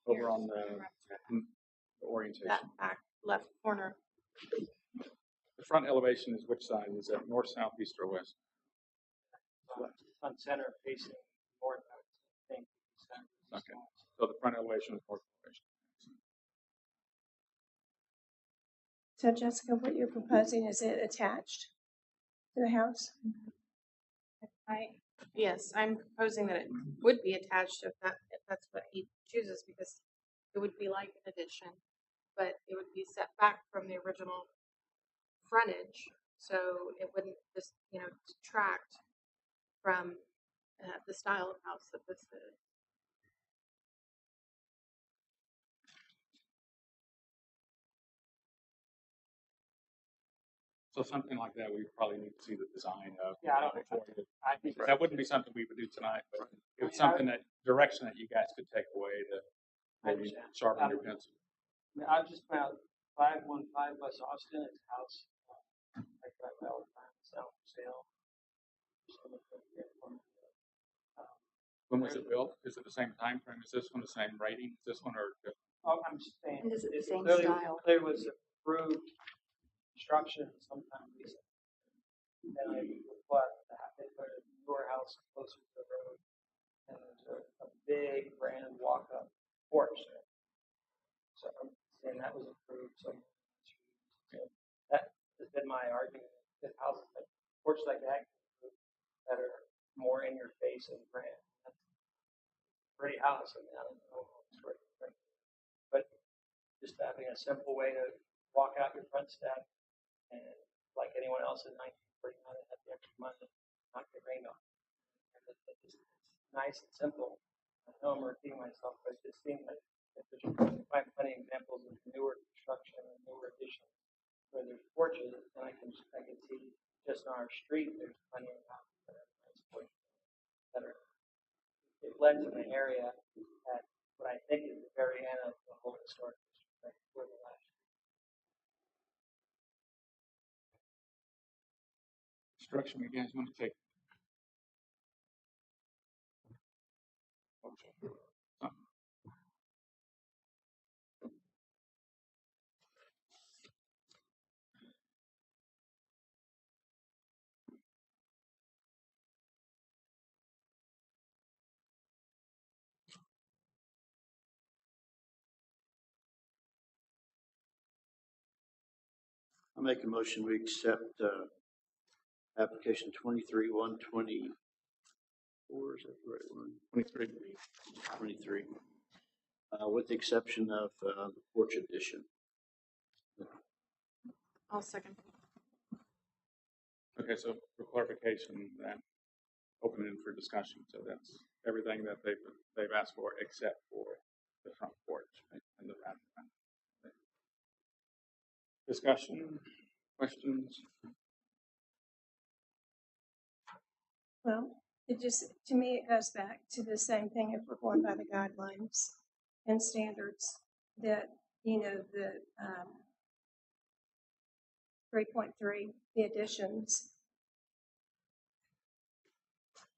A: over on the orientation.
H: That back left corner.
A: The front elevation is which side? Is that north, south, east, or west?
K: on center facing north, I would think.
A: Okay. So the front elevation is north elevation.
F: So Jessica, what you're proposing, is it attached to the house?
H: Yes, I'm proposing that it would be attached if that's what he chooses, because it would be like an addition, but it would be set back from the original frontage, so it wouldn't just, detract from the style of house that this is.
A: So something like that, we probably need to see the design of.
K: Yeah, I don't
A: before you-
K: I think
A: That wouldn't be something we would do tonight, but it was something direction that you guys could take away to maybe sharpen your pencil.
K: I just found 515 West Austin, it's a house. I drive by all the time, it's out for sale.
A: When was it built? Is it the same time frame? Is this one the same rating? Is this one or different?
K: Oh, I'm just saying.
B: And is it the
K: it
B: same
K: clearly-
B: style?
K: Clearly was approved construction sometime recently. And I but they put a newer house closer to the road. And there's a big grand walk-up porch there. So I'm saying that was approved. So that has been my argument. If houses like porch like that are more in your face and grand. That's a pretty house. I mean, I don't know. But just having a simple way to walk out your front step and like anyone else in 1949 that had the extra money, not get rained on. It's nice and simple. I know I'm repeating myself, but it just seems like if there's find plenty of examples of newer construction and newer additions where there's porches, and I can see just on our street there's plenty of houses that are nice porches that are it blends in the area at what I think is the very end of the whole historic district, right where the last
A: Instruction you guys want to take?
I: I make a motion, we accept application 23-120 Or is that the right one?
A: 23.
I: 23. With the exception of the porch addition.
H: I'll second.
A: Okay, so for clarification, that open it for discussion. So that's everything that they've asked for except for the front porch and the back. Discussion, questions?
F: Well, it just, to me, it goes back to the same thing if we're going by the guidelines and standards that, you know, the 3.3, the additions.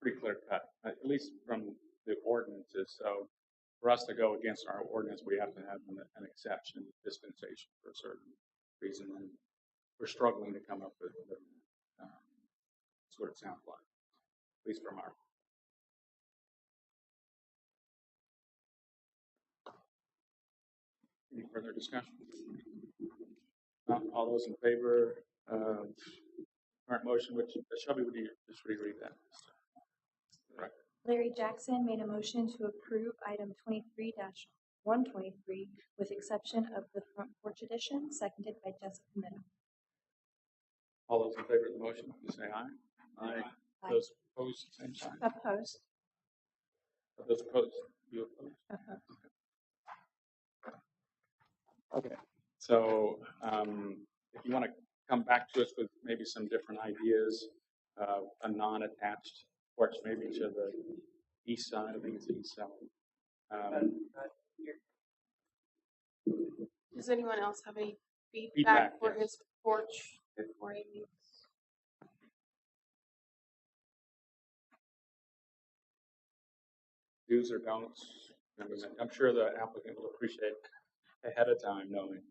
A: Pretty clear cut, at least from the ordinances. So for us to go against our ordinance, we have to have an exception, dispensation for a certain reason. And we're struggling to come up with that's what it sounds like, at least from our. Any further discussion? All those in favor of current motion, which Shelby, would you just reread that? Right.
J: Larry Jackson made a motion to approve item 23-123 with exception of the front porch addition, seconded by Jessica Mena.
A: All those in favor of the motion, please say aye.
I: Aye.
J: Aye.
A: Those opposed, same sign.
F: Opposed.
A: Those opposed, you opposed? Okay. So if you want to come back to us with maybe some different ideas, a non-attached porch maybe to the east side, I think it's the east side.
H: Does anyone else have any
A: Feedback,
H: feedback for
A: yes.
H: his porch before he leaves?
A: Do's or don'ts? I'm sure the applicant will appreciate ahead of time knowing.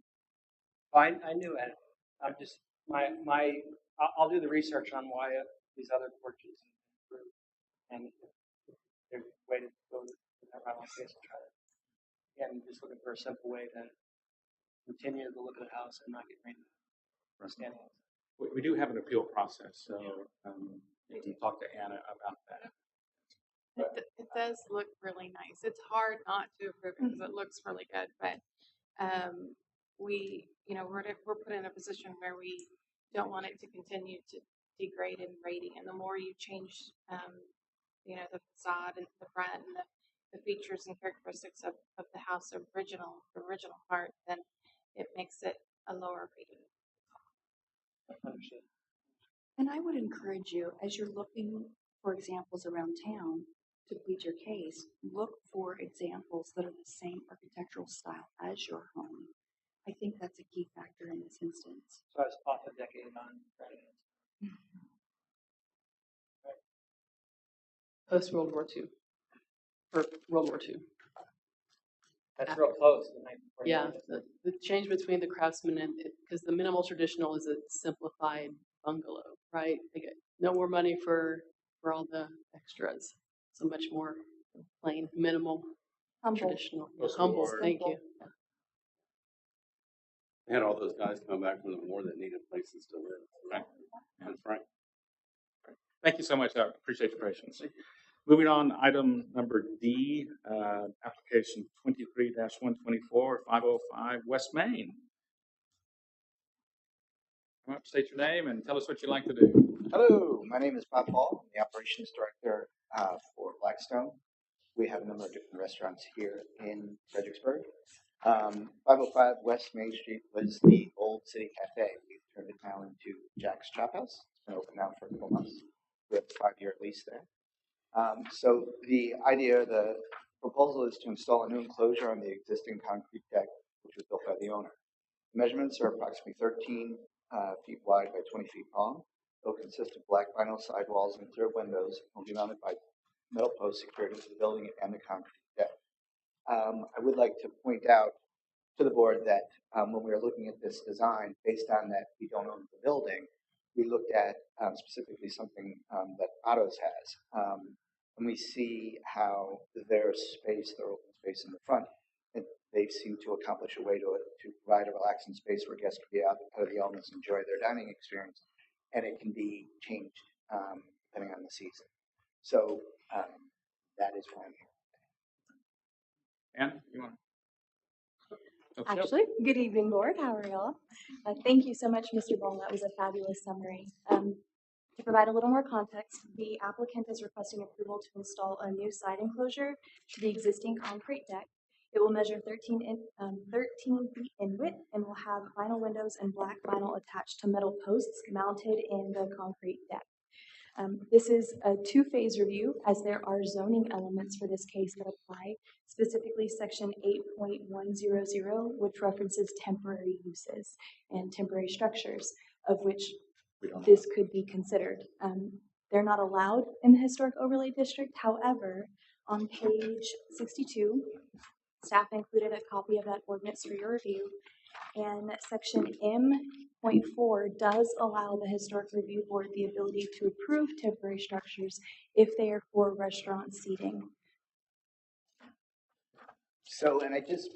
K: I knew it. I'm just, I'll do the research on why these other porches improve. And if there's a way to go with that route, I guess I'll try it. Again, just looking for a simple way to continue to look at the house and not get rained on. Standing.
A: We do have an appeal process, so you can talk to Anna about that.
H: It does look really nice. It's hard not to approve it because it looks really good, but we, you know, we're put in a position where we don't want it to continue to degrade in rating. And the more you change, you know, the facade and the front and the features and characteristics of the house original part, then it makes it a lower rating.
K: Understood.
B: And I would encourage you, as you're looking for examples around town to plead your case, look for examples that are the same architectural style as your home. I think that's a key factor in this instance.
K: So I was off a decade on credit.
E: Post World War II. Or World War II.
K: That's real close.
E: Yeah, the change between the craftsman and, because the minimal traditional is a simplified bungalow, right? They get no more money for all the extras. So much more plain, minimal,
B: Humble.
E: traditional.
A: Most
E: Humble,
A: more-
E: thank you.
C: They had all those guys come back from the war that needed places to live.
A: Right.
C: That's right.
A: Thank you so much. I appreciate your patience. Moving on, item number D, application 23-124, 505 West Main. Come up, state your name, and tell us what you'd like to do.
L: Hello, my name is Bob Hall. I'm the operations director for Blackstone. We have a number of different restaurants here in Fredericksburg. 505 West Main Street was the old city cafe. We've turned it now into Jack's Chop House. It's been open now for a couple months. We have a 5-year lease there. So the idea, the proposal is to install a new enclosure on the existing concrete deck, which was built by the owner. The measurements are approximately 13 feet wide by 20 feet long. It will consist of black vinyl sidewalls and clear windows and will be mounted by metal posts secured into the building and the concrete deck. I would like to point out to the board that when we were looking at this design, based on that we don't own the building, we looked at specifically something that Otto's has. And we see how their space, their open space in the front, they seem to accomplish a way to provide a relaxing space where guests can be out of the elements, enjoy their dining experience, and it can be changed depending on the season. So that is why I'm here.
A: Ann, you want?
J: Actually, good evening, board. How are y'all? Thank you so much, Mr. Ball. That was a fabulous summary. To provide a little more context, the applicant is requesting approval to install a new side enclosure to the existing concrete deck. It will measure 13 feet in width and will have vinyl windows and black vinyl attached to metal posts mounted in the concrete deck. This is a two-phase review as there are zoning elements for this case that apply, specifically section 8.100, which references temporary uses and temporary structures, of which this could be considered. They're not allowed in the historic overlay district. However, on page 62, staff included a copy of that ordinance for your review. And section M.4 does allow the Historic Review Board the ability to approve temporary structures if they are for restaurant seating.
L: So, and I just,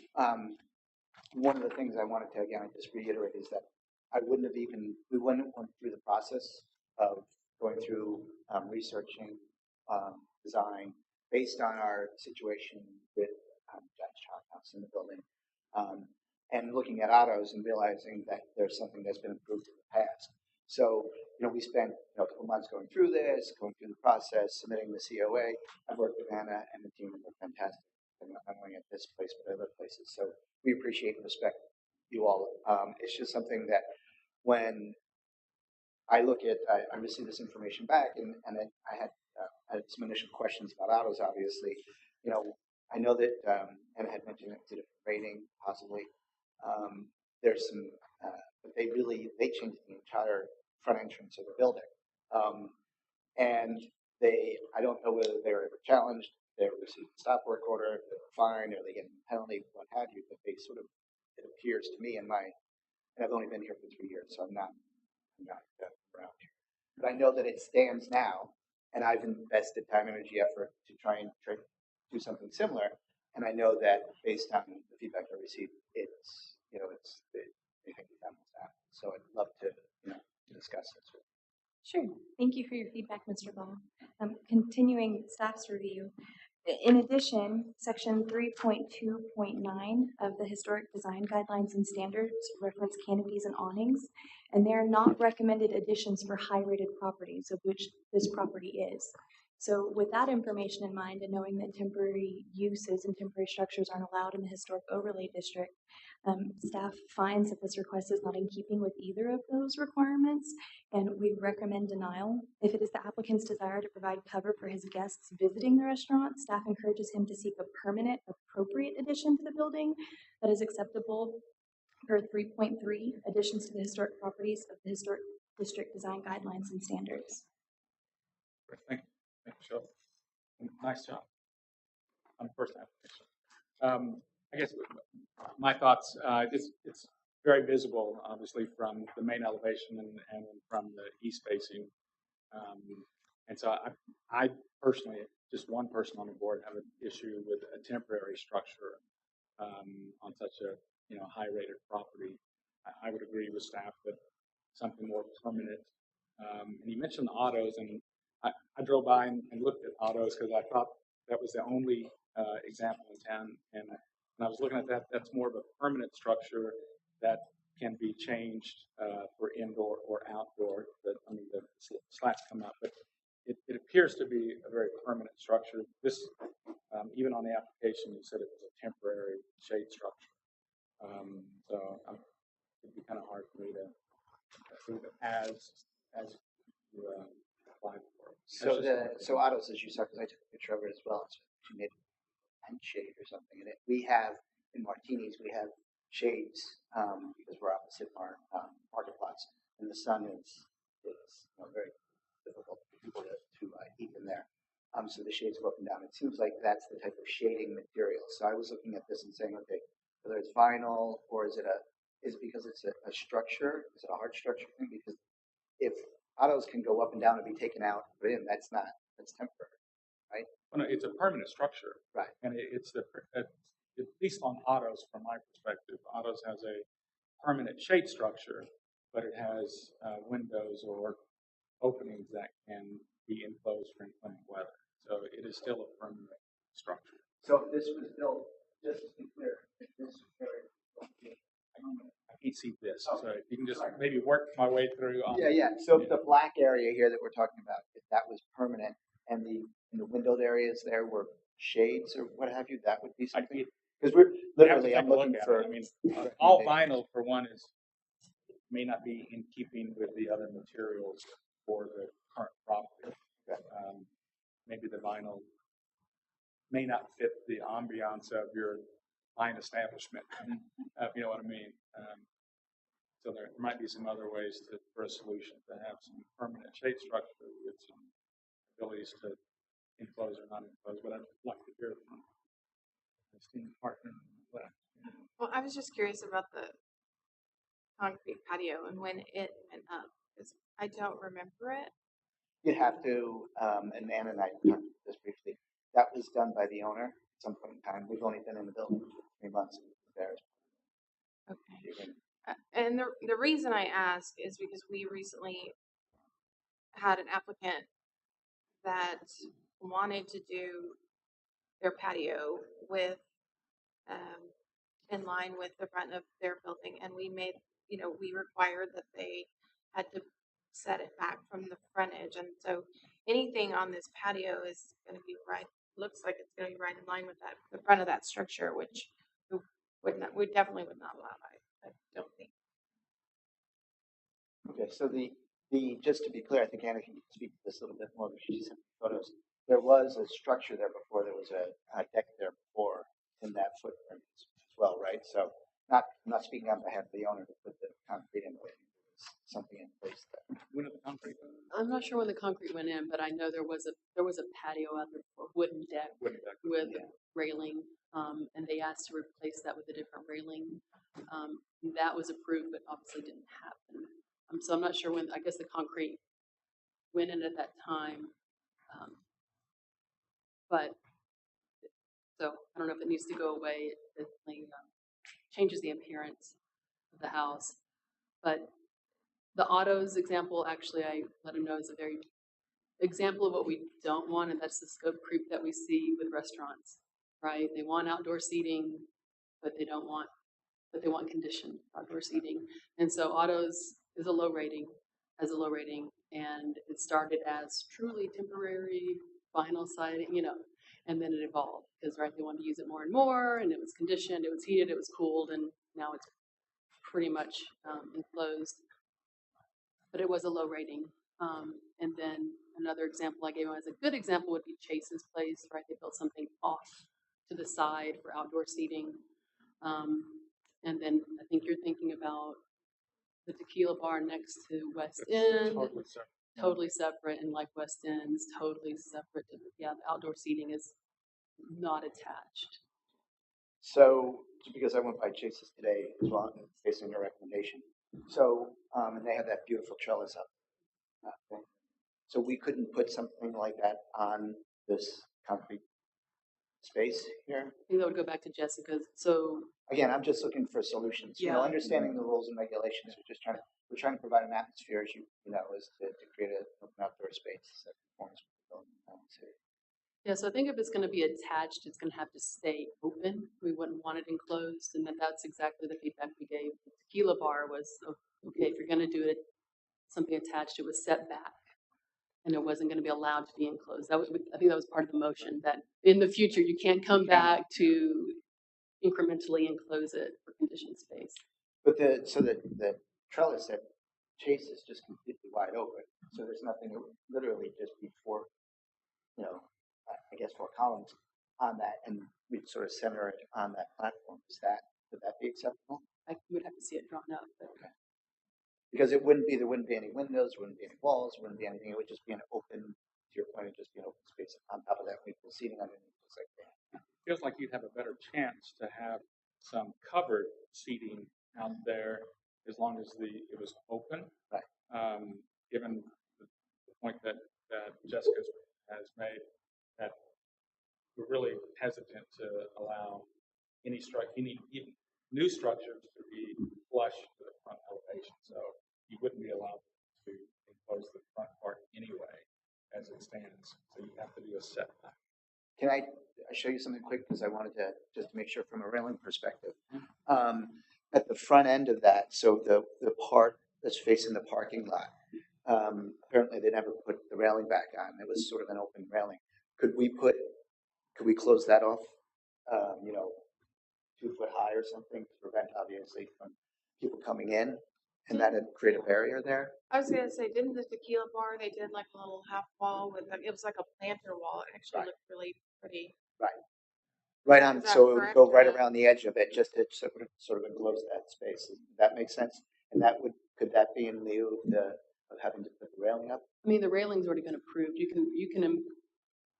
L: one of the things I wanted to, again, just reiterate is that we wouldn't have went through the process of going through researching design based on our situation with Jack's Chop House in the building. And looking at autos and realizing that there's something that's been improved in the past. So, we spent a couple months going through this, going through the process, submitting the COA. I've worked with Anna and the team, and they're fantastic, and not only at this place, but other places. So we appreciate and respect you all. It's just something that when I look at, I received this information back, and then I had some initial questions about autos, obviously. I know that Anna had mentioned it's a different rating, possibly. There's some, but they changed the entire front entrance of the building. And I don't know whether they were ever challenged, they received a stop work order, if they were fined, or they get a penalty, what have you, but they sort of, it appears to me and I've only been here for 3 years, so I'm not around here. But I know that it stands now, and I've invested time, energy, effort to try and do something similar. And I know that based on the feedback I received, they think that must happen. So I'd love to, discuss this.
J: Sure. Thank you for your feedback, Mr. Ball. Continuing staff's review. In addition, section 3.2.9 of the Historic Design Guidelines and Standards reference canopies and awnings, and they are not recommended additions for high-rated properties, of which this property is. So with that information in mind and knowing that temporary uses and temporary structures aren't allowed in the Historic Overlay District, staff finds that this request is not in keeping with either of those requirements, and we recommend denial. If it is the applicant's desire to provide cover for his guests visiting the restaurant, staff encourages him to seek a permanent, appropriate addition to the building that is acceptable per 3.3, additions to the historic properties of the Historic District Design Guidelines and Standards.
A: Thank you. Thank you, Shelley. Nice job on the first application. I guess my thoughts, it's very visible, obviously, from the main elevation and from the east facing. And so I personally, just one person on the board, have an issue with a temporary structure on such a high-rated property. I would agree with staff that something more permanent. And you mentioned the autos, and I drove by and looked at autos because I thought that was the only example in town. And when I was looking at that, that's more of a permanent structure that can be changed for indoor or outdoor. The slats come up, but it appears to be a very permanent structure. This, even on the application, you said it was a temporary shade structure. So it'd be kind of hard for me to prove it as you applied for it.
L: So autos, as you saw, because I took a picture of it as well. She made a shade or something in it. We have in Martinis, we have shades because we're opposite our market plots, and the sun is very difficult for people to eat in there. So the shades go up and down. It seems like that's the type of shading material. So I was looking at this and saying, okay, whether it's vinyl or is it because it's a structure? Is it a hard structure thing? Because if autos can go up and down and be taken out, but that's temporary, right?
A: Well, no, it's a permanent structure,
L: right?
A: And it's at least on autos, from my perspective, autos has a permanent shade structure, but it has windows or openings that can be enclosed for inclement weather. So it is still a permanent structure.
L: So if this was built, just to be clear, if this area was built,
A: I can't see this, so if you can just maybe work my way through.
L: yeah. So if the black area here that we're talking about, if that was permanent and the windowed areas there were shades or what have you, that would be something? Because we're literally, I'm looking for.
A: I mean, all vinyl for one may not be in keeping with the other materials for the current property. Maybe the vinyl may not fit the ambiance of your fine establishment, if you know what I mean. So there might be some other ways for a solution to have some permanent shade structure with some abilities to enclose or not enclose. But I'd like to hear from the esteemed partner.
H: Well, I was just curious about the concrete patio and when it went up, because I don't remember it.
L: You'd have to, and Ann and I talked about this briefly, that was done by the owner at some point in time. We've only been in the building for 3 months.
H: Okay. And the reason I ask is because we recently had an applicant that wanted to do their patio with, in line with the front of their building, and we made, we required that they had to set it back from the frontage, and so anything on this patio is going to be right. Looks like it's going to be right in line with that, the front of that structure, which we definitely would not allow. I don't think.
L: Okay, so the just to be clear, I think Anna can speak to this a little bit more because she sent me photos. There was a structure there before. There was a deck there before in that footprint as well, right? So I'm not speaking on behalf of the owner to put the concrete in, but something in place there.
A: When did the concrete?
E: I'm not sure when the concrete went in, but I know there was a patio out there before, wooden deck with railing, and they asked to replace that with a different railing. That was approved, but obviously didn't happen. So I'm not sure when. I guess the concrete went in at that time, but so I don't know if it needs to go away. It definitely changes the appearance of the house, but the autos example, actually, I let him know is a very example of what we don't want, and that's the scope creep that we see with restaurants, right? They want outdoor seating, but they want conditioned outdoor seating. And so autos is a low rating, and it started as truly temporary vinyl siding, and then it evolved because, right, they wanted to use it more and more, and it was conditioned, it was heated, it was cooled, and now it's pretty much enclosed. But it was a low rating. And then another example I gave him as a good example would be Chase's place, right? They built something off to the side for outdoor seating. And then I think you're thinking about the tequila bar next to West End. Totally separate, and like West End's totally separate. Yeah, the outdoor seating is not attached.
L: So, because I went by Chase's today as well, based on your recommendation. So, and they have that beautiful trellis up. So we couldn't put something like that on this concrete space here.
E: I think that would go back to Jessica's. So
L: again, I'm just looking for solutions.
E: Yeah.
L: Understanding the rules and regulations. We're trying to provide an atmosphere, as is to create an open outdoor space that conforms with the building.
E: Yeah, so I think if it's going to be attached, it's going to have to stay open. We wouldn't want it enclosed, and that's exactly the feedback we gave. The tequila bar was, okay, if you're going to do it, something attached, it was set back, and it wasn't going to be allowed to be enclosed. I think that was part of the motion, that in the future you can't come back to incrementally enclose it for conditioned space.
L: But the trellis at Chase is just completely wide open, so there's nothing. It would literally just be four columns on that, and we'd sort of center it on that platform. Would that be acceptable?
E: I would have to see it drawn up. But...
L: Okay. Because there wouldn't be any windows, wouldn't be any walls, wouldn't be anything. It would just be an open, to your point, it'd just be an open space. On top of that, we'd be seating underneath, just like that.
A: Feels like you'd have a better chance to have some covered seating out there as long as it was open.
L: Right.
A: Given the point that Jessica has made, that we're really hesitant to allow any new structures to be flush to the front elevation. So you wouldn't be allowed to enclose the front part anyway, as it stands. So you have to do a setback.
L: Can I show you something quick? Because I wanted to just make sure from a railing perspective. At the front end of that, so the part that's facing the parking lot, apparently they never put the railing back on. It was sort of an open railing. Could we close that off, 2 foot high or something to prevent, obviously, from people coming in? And that'd create a barrier there?
H: I was gonna say, didn't the tequila bar, they did like a little half wall with, it was like a planter wall. It actually
L: Right.
H: looked really pretty.
L: Right on,
H: Is that
L: so it would go
H: correct,
L: right
H: or-
L: around the edge of it, just to sort of enclose that space. Does that make sense? And could that be in lieu of having to put the railing up?
E: I mean, the railing's already been approved. You can,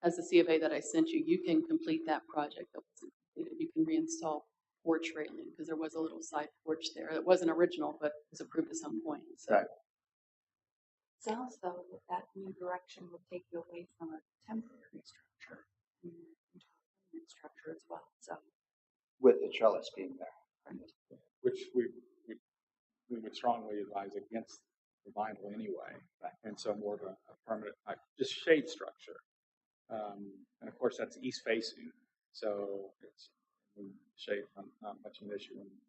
E: as the C of A that I sent you, you can complete that project that wasn't completed. You can reinstall porch railing, because there was a little side porch there. It wasn't original, but was approved at some point, so.
L: Right.
B: Sounds though that that new direction would take you away from a temporary structure and into a permanent structure as well. So
L: With the trellis being there.
A: Which we would strongly advise against the vinyl anyway, and so more of a permanent, like just shade structure. And of course, that's east facing, so it's shade not much of an issue when the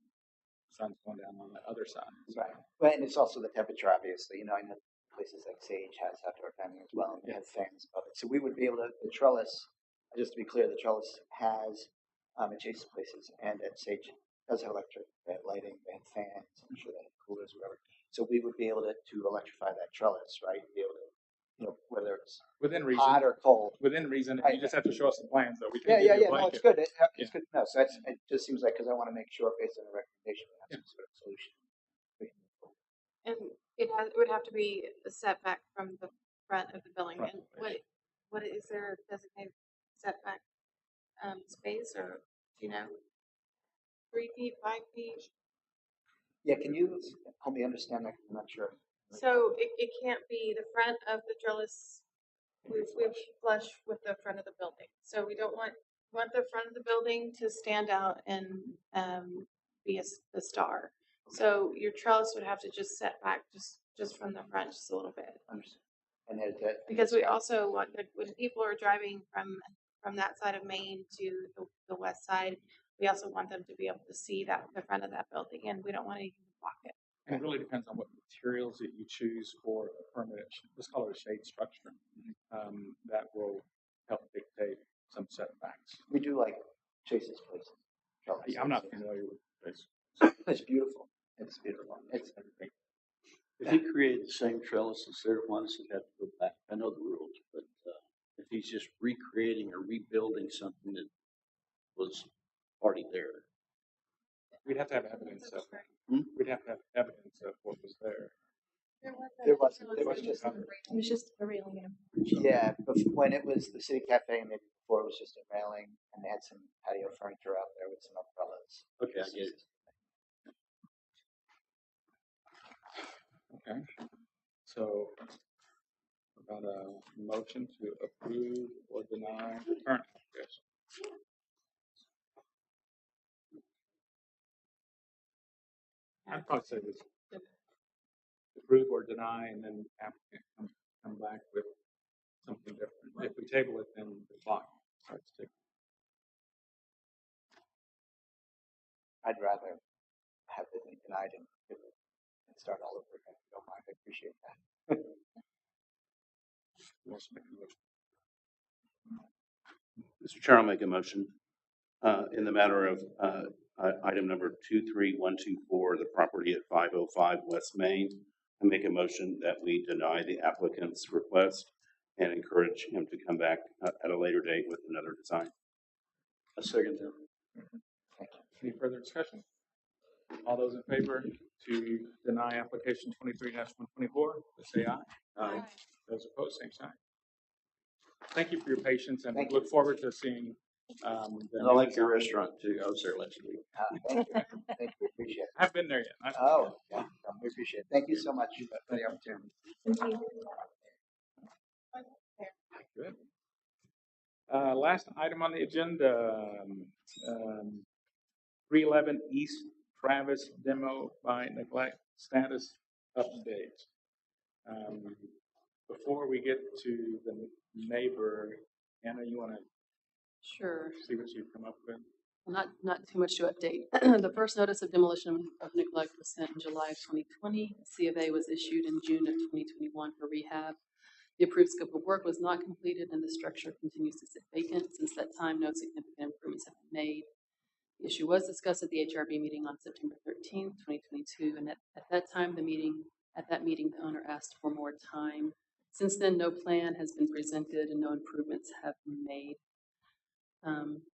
A: sun's going down on the other side.
L: Right. Well, and it's also the temperature, obviously. I know places like Sage has outdoor dining as well, and they have fans above it. So we would be able to, the trellis, just to be clear, the trellis has adjacent places, and at Sage does have electric, they have lighting, they have fans, I'm sure they have coolers, whatever. So we would be able to electrify that trellis, right? Be able to, whether it's
A: Within reason.
L: hot or cold.
A: Within reason,
L: Right.
A: you just have to show us the plans, though. We
L: Yeah,
A: can give you a
L: no,
A: blanket.
L: it's good. It's
A: Yeah.
L: good to know. So it just seems like, because I want to make sure, based on the recommendation, we have some sort of solution.
H: And it would have to be a setback from the front of the building.
A: Front
H: And
A: face.
H: what is there a designated setback, space, or, 3 feet, 5 feet?
L: Yeah, can you help me understand that? 'Cause I'm not sure.
H: So it can't be the front of the trellis, we've flush with the front of the building. So we don't want the front of the building to stand out and, be a star. So your trellis would have to just set back just from the front, just a little bit.
L: Understand. And there's that.
H: Because we also want, when people are driving from that side of Maine to the west side, we also want them to be able to see the front of that building, and we don't want anything to block it.
A: And it really depends on what materials that you choose for a permanent, let's call it a shade structure, that will help dictate some setbacks.
L: We do like Chase's place. Trellis.
A: I'm not familiar with this.
L: It's beautiful. It's beautiful. It's
A: everything.
I: If he created the same trellises there once, he'd have to go back. I know the rules, but if he's just recreating or rebuilding something that was already there.
A: We'd have to have evidence of, we'd have to have evidence of what was there.
L: There wasn't. There was just.
J: It was just a railing and
L: Yeah, but when it was the City Cafe, maybe before it was just a railing, and they had some patio furniture out there with some umbrellas.
I: Okay, I get it.
A: Okay, so about a motion to approve or deny the current application. I'd probably say this. Approve or deny, and then applicant come back with something different. If we table it, then the clock starts ticking.
L: I'd rather have it denied and start all over again. If you don't mind, I appreciate that.
A: Who wants to make a motion?
C: Mr. Chair, I'll make a motion in the matter of item number 23124, the property at 505 West Main. I make a motion that we deny the applicant's request and encourage him to come back at a later date with another design.
I: A second then.
A: Any further discussion? All those in favor to deny application 23-124, say aye.
I: Aye.
A: Those opposed, same sign. Thank you for your patience, and
L: Thank
A: look forward to seeing.
I: And I like your restaurant too. I was there last week.
L: Thank you. Thank you. Appreciate it.
A: I haven't been there yet.
L: Oh, yeah, we appreciate it. Thank you so much for the opportunity.
J: thank you.
A: Good. Last item on the agenda, 311 East Travis demo by neglect status update. Before we get to the neighbor, Anna, you want to
E: Sure.
A: see what you've come up with?
E: Not too much to update. The first notice of demolition of neglect was sent in July of 2020. C of A was issued in June of 2021 for rehab. The approved scope of work was not completed and the structure continues to sit vacant. Since that time, no significant improvements have been made. The issue was discussed at the HRB meeting on September 13th, 2022, and at that meeting, the owner asked for more time. Since then, no plan has been presented and no improvements have been made.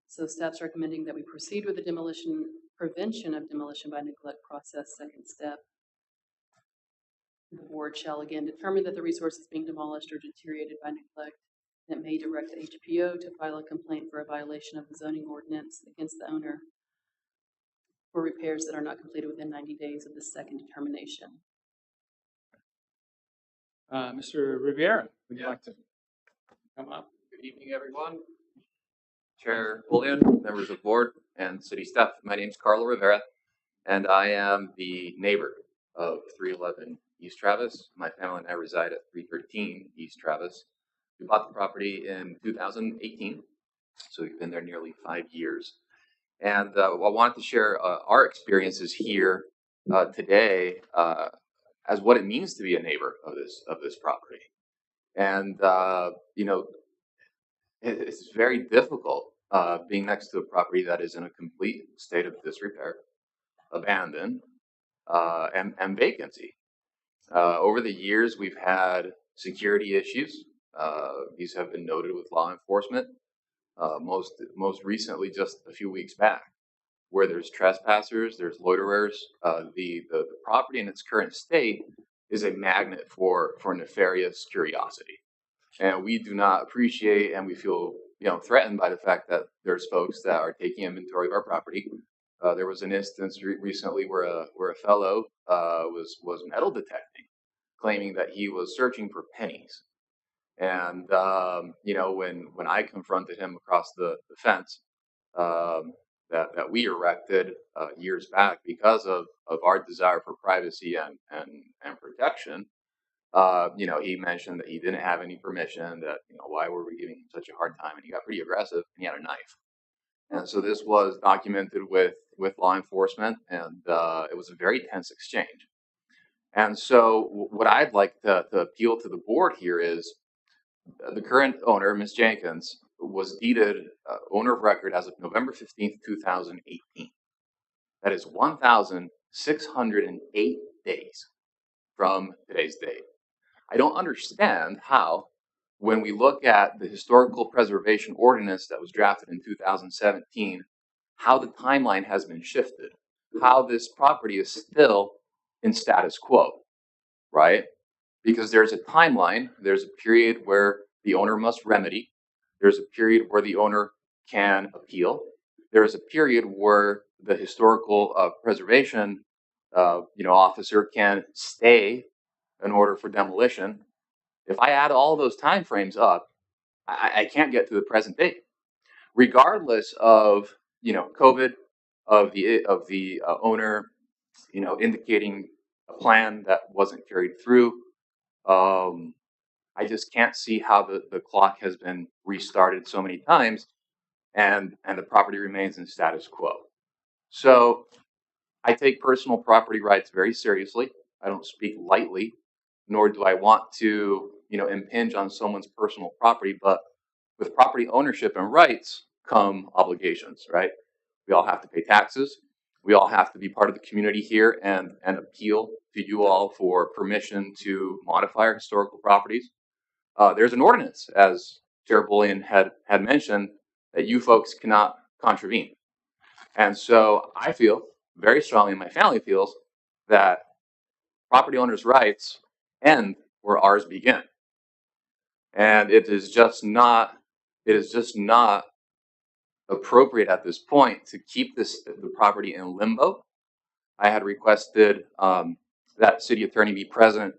E: So staff's recommending that we proceed with the prevention of demolition by neglect process, second step. The board shall again determine that the resource is being demolished or deteriorated by neglect. And it may direct the HPO to file a complaint for a violation of the zoning ordinance against the owner for repairs that are not completed within 90 days of the second determination.
A: Mr. Riviera, would you like to come up?
M: Good evening, everyone. Chair Bullion, members of board, and city staff. My name is Carlo Rivera, and I am the neighbor of 311 East Travis. My family and I reside at 313 East Travis. We bought the property in 2018, so we've been there nearly 5 years. And I wanted to share our experiences here today as what it means to be a neighbor of this property. And it's very difficult being next to a property that is in a complete state of disrepair, abandoned, and vacancy. Over the years, we've had security issues. These have been noted with law enforcement. Most recently, just a few weeks back, where there's trespassers, there's loiterers. The property in its current state is a magnet for nefarious curiosity. And we do not appreciate, and we feel threatened by the fact that there's folks that are taking inventory of our property. There was an instance recently where a fellow was metal detecting, claiming that he was searching for pennies. And when I confronted him across the fence that we erected years back because of our desire for privacy and protection. He mentioned that he didn't have any permission, that, why were we giving him such a hard time? And he got pretty aggressive and he had a knife. And so this was documented with law enforcement, and it was a very tense exchange. And so what I'd like to appeal to the board here is the current owner, Ms. Jenkins, was deeded owner of record as of November 15th, 2018. That is 1,608 days from today's date. I don't understand how, when we look at the historical preservation ordinance that was drafted in 2017, how the timeline has been shifted, how this property is still in status quo, right? Because there's a timeline, there's a period where the owner must remedy, there's a period where the owner can appeal, there's a period where the historical preservation officer can stay an order for demolition. If I add all those time frames up, I can't get to the present date, regardless of COVID, of the owner indicating a plan that wasn't carried through. I just can't see how the clock has been restarted so many times, and the property remains in status quo. So I take personal property rights very seriously. I don't speak lightly, nor do I want to impinge on someone's personal property. But with property ownership and rights come obligations, right? We all have to pay taxes. We all have to be part of the community here and appeal to you all for permission to modify our historical properties. There's an ordinance, as Chair Bullion had mentioned, that you folks cannot contravene. And so I feel very strongly, and my family feels, that property owners' rights end where ours begin. And it is just not appropriate at this point to keep the property in limbo. I had requested that city attorney be present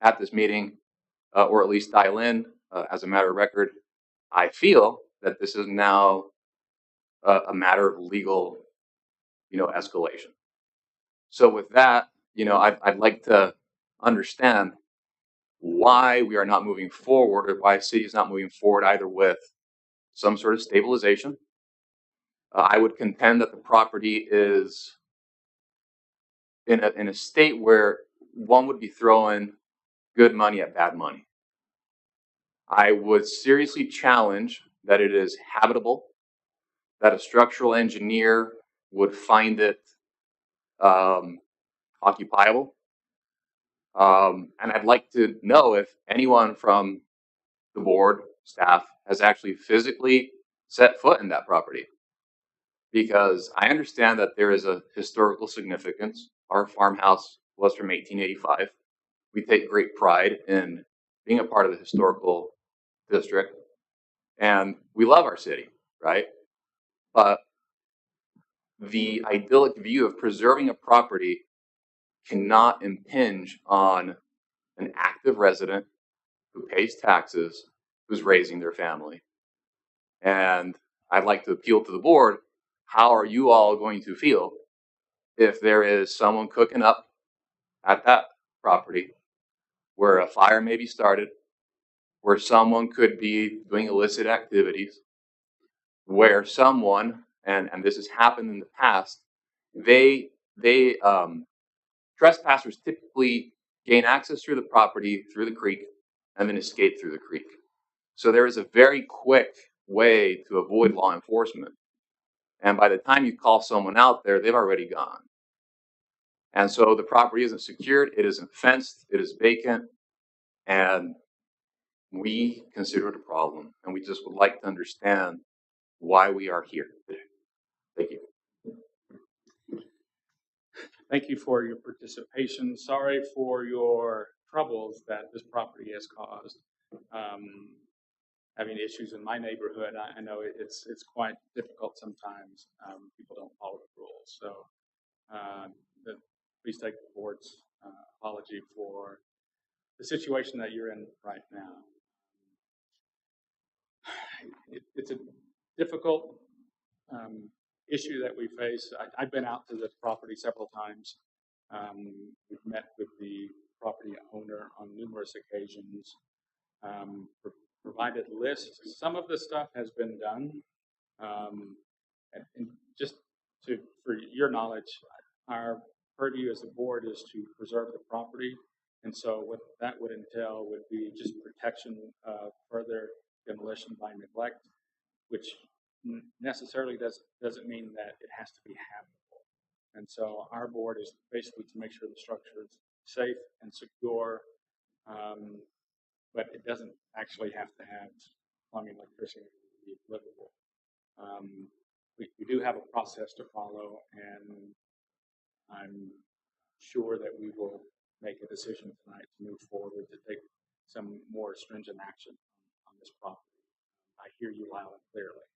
M: at this meeting, or at least dial in as a matter of record. I feel that this is now a matter of legal, escalation. So with that, I'd like to understand why we are not moving forward, or why the city is not moving forward either with some sort of stabilization. I would contend that the property is in a state where one would be throwing good money at bad money. I would seriously challenge that it is habitable, that a structural engineer would find it occupiable. And I'd like to know if anyone from the board, staff, has actually physically set foot in that property. Because I understand that there is a historical significance. Our farmhouse was from 1885. We take great pride in being a part of the historical district. And we love our city, right? But the idyllic view of preserving a property cannot impinge on an active resident who pays taxes, who's raising their family. And I'd like to appeal to the board, how are you all going to feel if there is someone cooking up at that property where a fire may be started, where someone could be doing illicit activities, where someone, and this has happened in the past, trespassers typically gain access through the property, through the creek, and then escape through the creek. So there is a very quick way to avoid law enforcement. And by the time you call someone out there, they've already gone. And so the property isn't secured, it isn't fenced, it is vacant, and we consider it a problem. And we just would like to understand why we are here today. Thank you.
A: Thank you for your participation. Sorry for your troubles that this property has caused. Having issues in my neighborhood, I know it's quite difficult sometimes. People don't follow the rules. So please take the board's apology for the situation that you're in right now. It's a difficult issue that we face. I've been out to this property several times. We've met with the property owner on numerous occasions, provided lists. Some of the stuff has been done. And just for your knowledge, our purview as a board is to preserve the property. And so what that would entail would be just protection of further demolition by neglect, which necessarily doesn't mean that it has to be habitable. And so our board is basically to make sure the structure is safe and secure, but it doesn't actually have to have plumbing, electricity to be livable. We do have a process to follow, and I'm sure that we will make a decision tonight to move forward to take some more stringent action on this property. I hear you loud and clearly.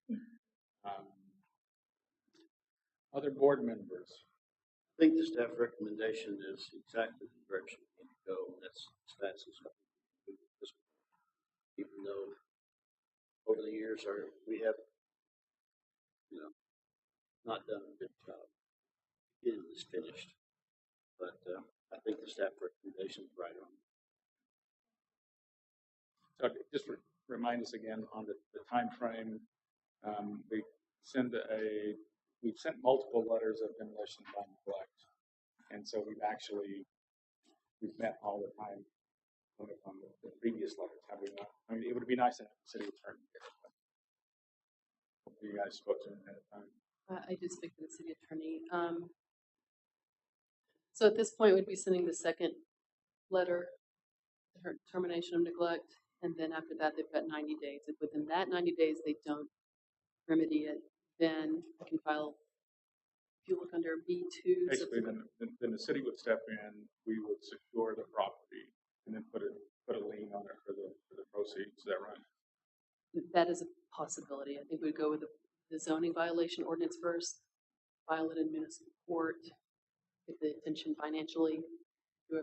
A: Other board members?
I: I think the staff recommendation is exactly the direction we need to go. That's even though over the years we have, not done a good job getting this finished. But I think the staff recommendation is right on.
A: So just remind us again on the time frame. We've sent multiple letters of demolition by neglect, and so we've met all the time on the previous letters. Have we not? I mean, it would be nice to have the city attorney here. You guys spoke to him ahead of time.
E: I did speak to the city attorney. So at this point, we'd be sending the second letter, her termination of neglect, and then after that, they've got 90 days. If within that 90 days they don't remedy it, then I can file. If you look under B2,
A: basically, then the city would step in. We would secure the property and then put a lien on it for the proceeds. Is that right?
E: That is a possibility. I think we'd go with the zoning violation ordinance first, file it in municipal court, get the attention financially, do a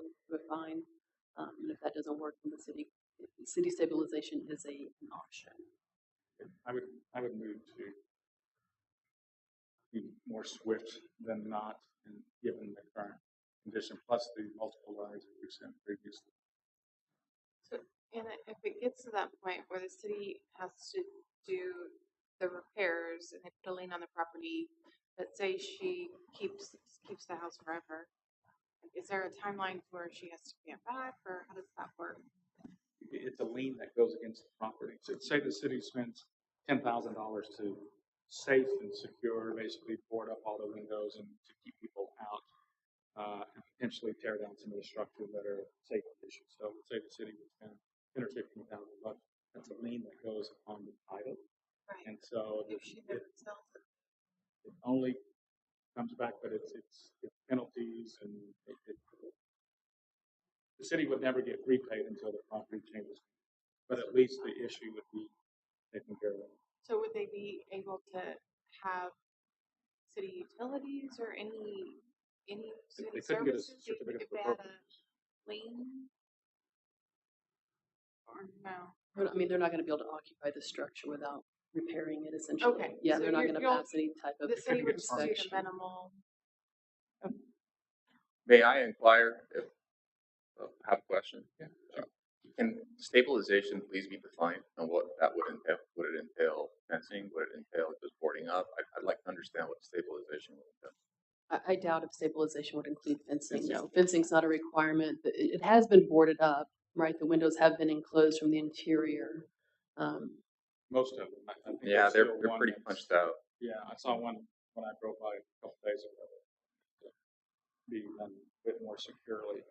E: fine, and if that doesn't work, then the city stabilization is an option.
A: I would move to be more swift than not, and given the current condition, plus the multiple letters that we've sent previously.
H: And if it gets to that point where the city has to do the repairs and they put a lien on the property, let's say she keeps the house forever, is there a timeline where she has to pay it back, or how does that work?
A: It's a lien that goes against the property. So say the city spends $10,000 to safe and secure, basically board up all the windows and to keep people out, and potentially tear down some of the structures that are safety issues. So say the city would spend $10,000 or $15,000. That's a lien that goes on the title,
H: Right.
A: and so
H: If she never sells it.
A: it only comes back, but it's penalties and the city would never get repaid until the property changes, but at least the issue would be taken care of.
H: So would they be able to have city utilities or any city
A: They couldn't get a
H: services
A: certificate
H: if
A: of
H: they had a
A: appropriateness.
H: lien? Or no?
E: I mean, they're not gonna be able to occupy the structure without repairing it essentially.
H: Okay,
E: Yeah,
H: so
E: they're not
H: you're-
E: gonna
H: you'll-
E: pass any type of
H: The city would just do the
E: inspection.
H: minimal.
M: May I inquire if, I have a question?
A: Yeah,
M: Can stabilization please be defined on what that would entail? Would it entail fencing? Would it entail just boarding up? I'd like to understand what stabilization would entail.
E: I doubt if stabilization would include fencing. No, fencing's not a requirement. It has been boarded up, right? The windows have been enclosed from the interior.
A: most of them. I think
M: Yeah,
A: there's
M: they're
A: still one
M: pretty
A: that's-
M: punched out.
A: Yeah, I saw one when I drove by a couple days ago. To be done a bit more securely,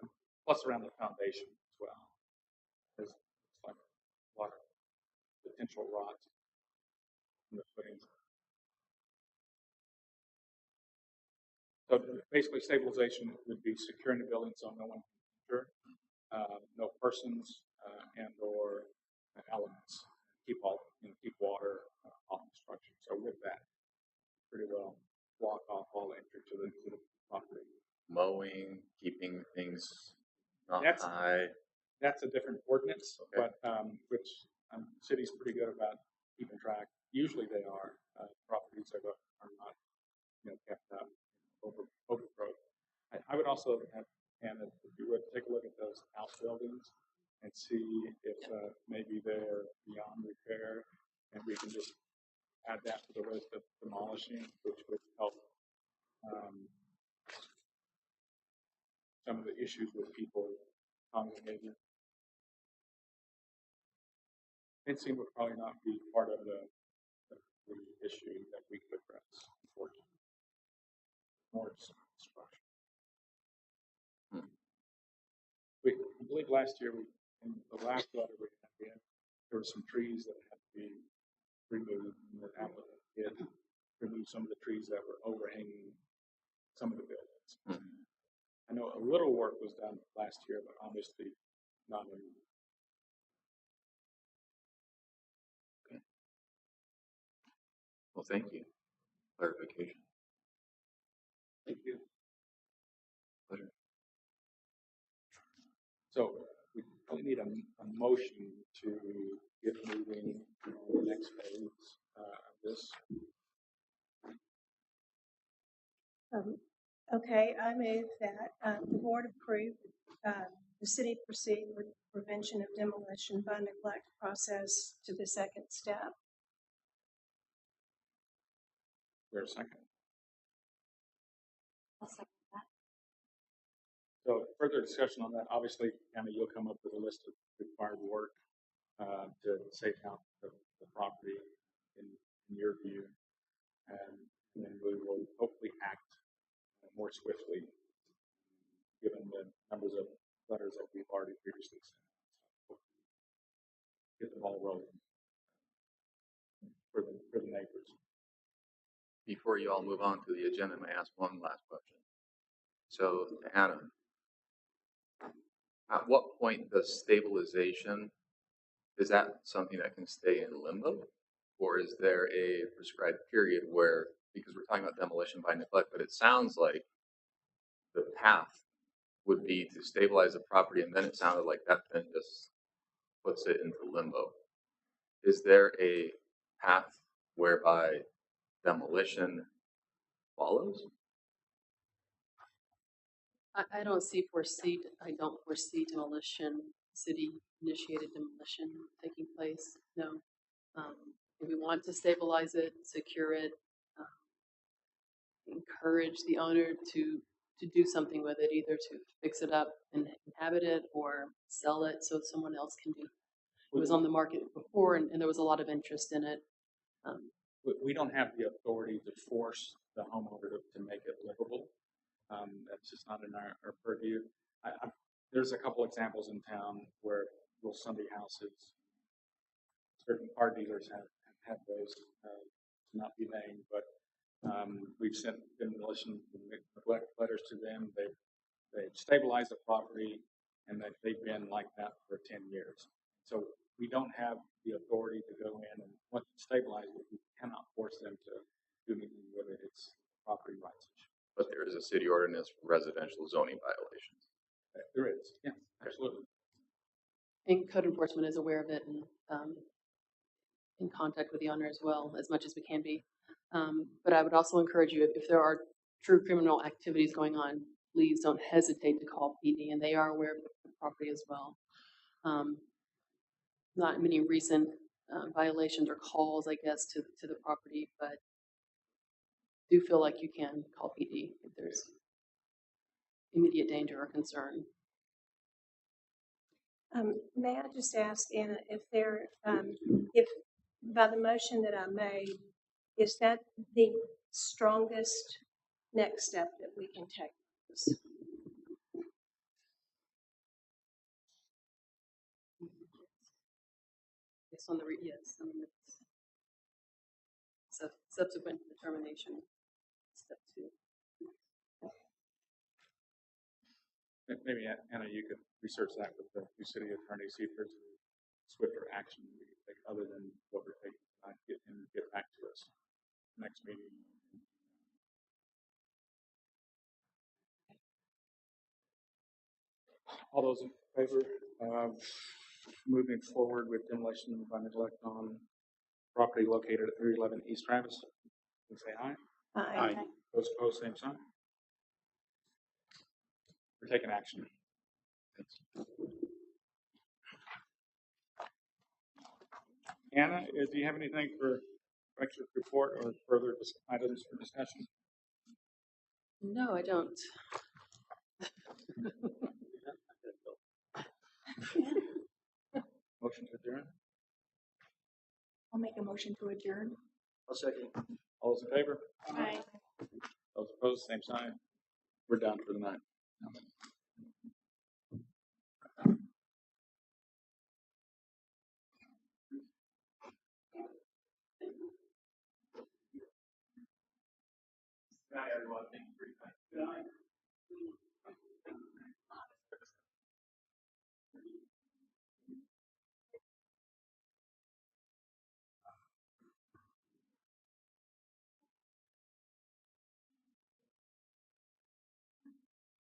A: plus around the foundation as well. There's like a lot of potential rot in the footings. So basically, stabilization would be securing the building so no one can enter, no persons and or elements. Keep water off the structure. So with that, pretty well block off all entry to the property.
M: Mowing, keeping things not
A: That's-
M: high.
A: That's a different ordinance,
M: Okay.
A: but which the city's pretty good about keeping track. Usually they are. Properties are not kept up, overgrowth. I would also have, and if you would take a look at those outbuildings and see if maybe they're beyond repair, and we can just add that to the list of demolishing, which would help some of the issues with people congregating. Fencing would probably not be part of the issue that we could address, unfortunately. More structure. I believe last year, in the last letter we had, there were some trees that had to be removed, and the applicant did remove some of the trees that were overhanging some of the buildings. I know a little work was done last year, but obviously not enough.
M: Well, thank you. Clarification.
A: Thank you.
M: Pleasure.
A: So we probably need a motion to get moving to the next phase of this.
F: Okay, I move that the board approve the city proceed with prevention of demolition by neglect process to the second step.
A: For a second.
B: I'll second that.
A: So further discussion on that, obviously, Anna, you'll come up with a list of required work to safe out the property in your view. And then we will hopefully act more swiftly given the numbers of letters that we've already previously sent. Get the ball rolling for the neighbors.
M: Before you all move on to the agenda, may I ask one last question? So, Anna, at what point does stabilization, is that something that can stay in limbo? Or is there a prescribed period where, because we're talking about demolition by neglect, but it sounds like the path would be to stabilize the property, and then it sounded like that then just puts it into limbo. Is there a path whereby demolition follows?
E: I don't foresee demolition city initiated demolition taking place. No. And we want to stabilize it, secure it, encourage the owner to do something with it, either to fix it up and inhabit it or sell it so someone else can do it. It was on the market before and there was a lot of interest in it.
A: We don't have the authority to force the homeowner to make it livable. That's just not in our purview. There's a couple examples in town where little Sunday houses, certain car dealers have had those, not be named, but we've sent demolition neglect letters to them. They've stabilized the property, and they've been like that for 10 years. So we don't have the authority to go in and once it's stabilized, we cannot force them to do anything with it. It's property rights issue.
M: But there is a city ordinance for residential zoning violations.
A: There is, yeah, absolutely.
E: And code enforcement is aware of it and in contact with the owner as well, as much as we can be. But I would also encourage you, if there are true criminal activities going on, please don't hesitate to call PD, and they are aware of the property as well. Not many recent violations or calls, I guess, to the property, but do feel like you can call PD if there's immediate danger or concern.
F: May I just ask, Anna, if by the motion that I made, is that the strongest next step that we can take?
E: Based on the yes, I mean it's subsequent determination, step 2.
A: Maybe Anna, you could research that with the new city attorney, see if there's a swifter action we can take other than what we're taking tonight, get him to get back to us next meeting. All those in favor of moving forward with demolition by neglect on property located at 311 East Travis, please say aye.
F: Aye.
A: Those opposed, same sign. We're taking action. Anna, do you have anything for director's report or further items for discussion?
E: No, I don't.
A: Motion to adjourn?
B: I'll make a motion to adjourn.
I: I'll second.
A: All those in favor?
H: Aye.
A: Those opposed, same sign. We're done for the night. Good night, everyone. Thank you for your time. Good night.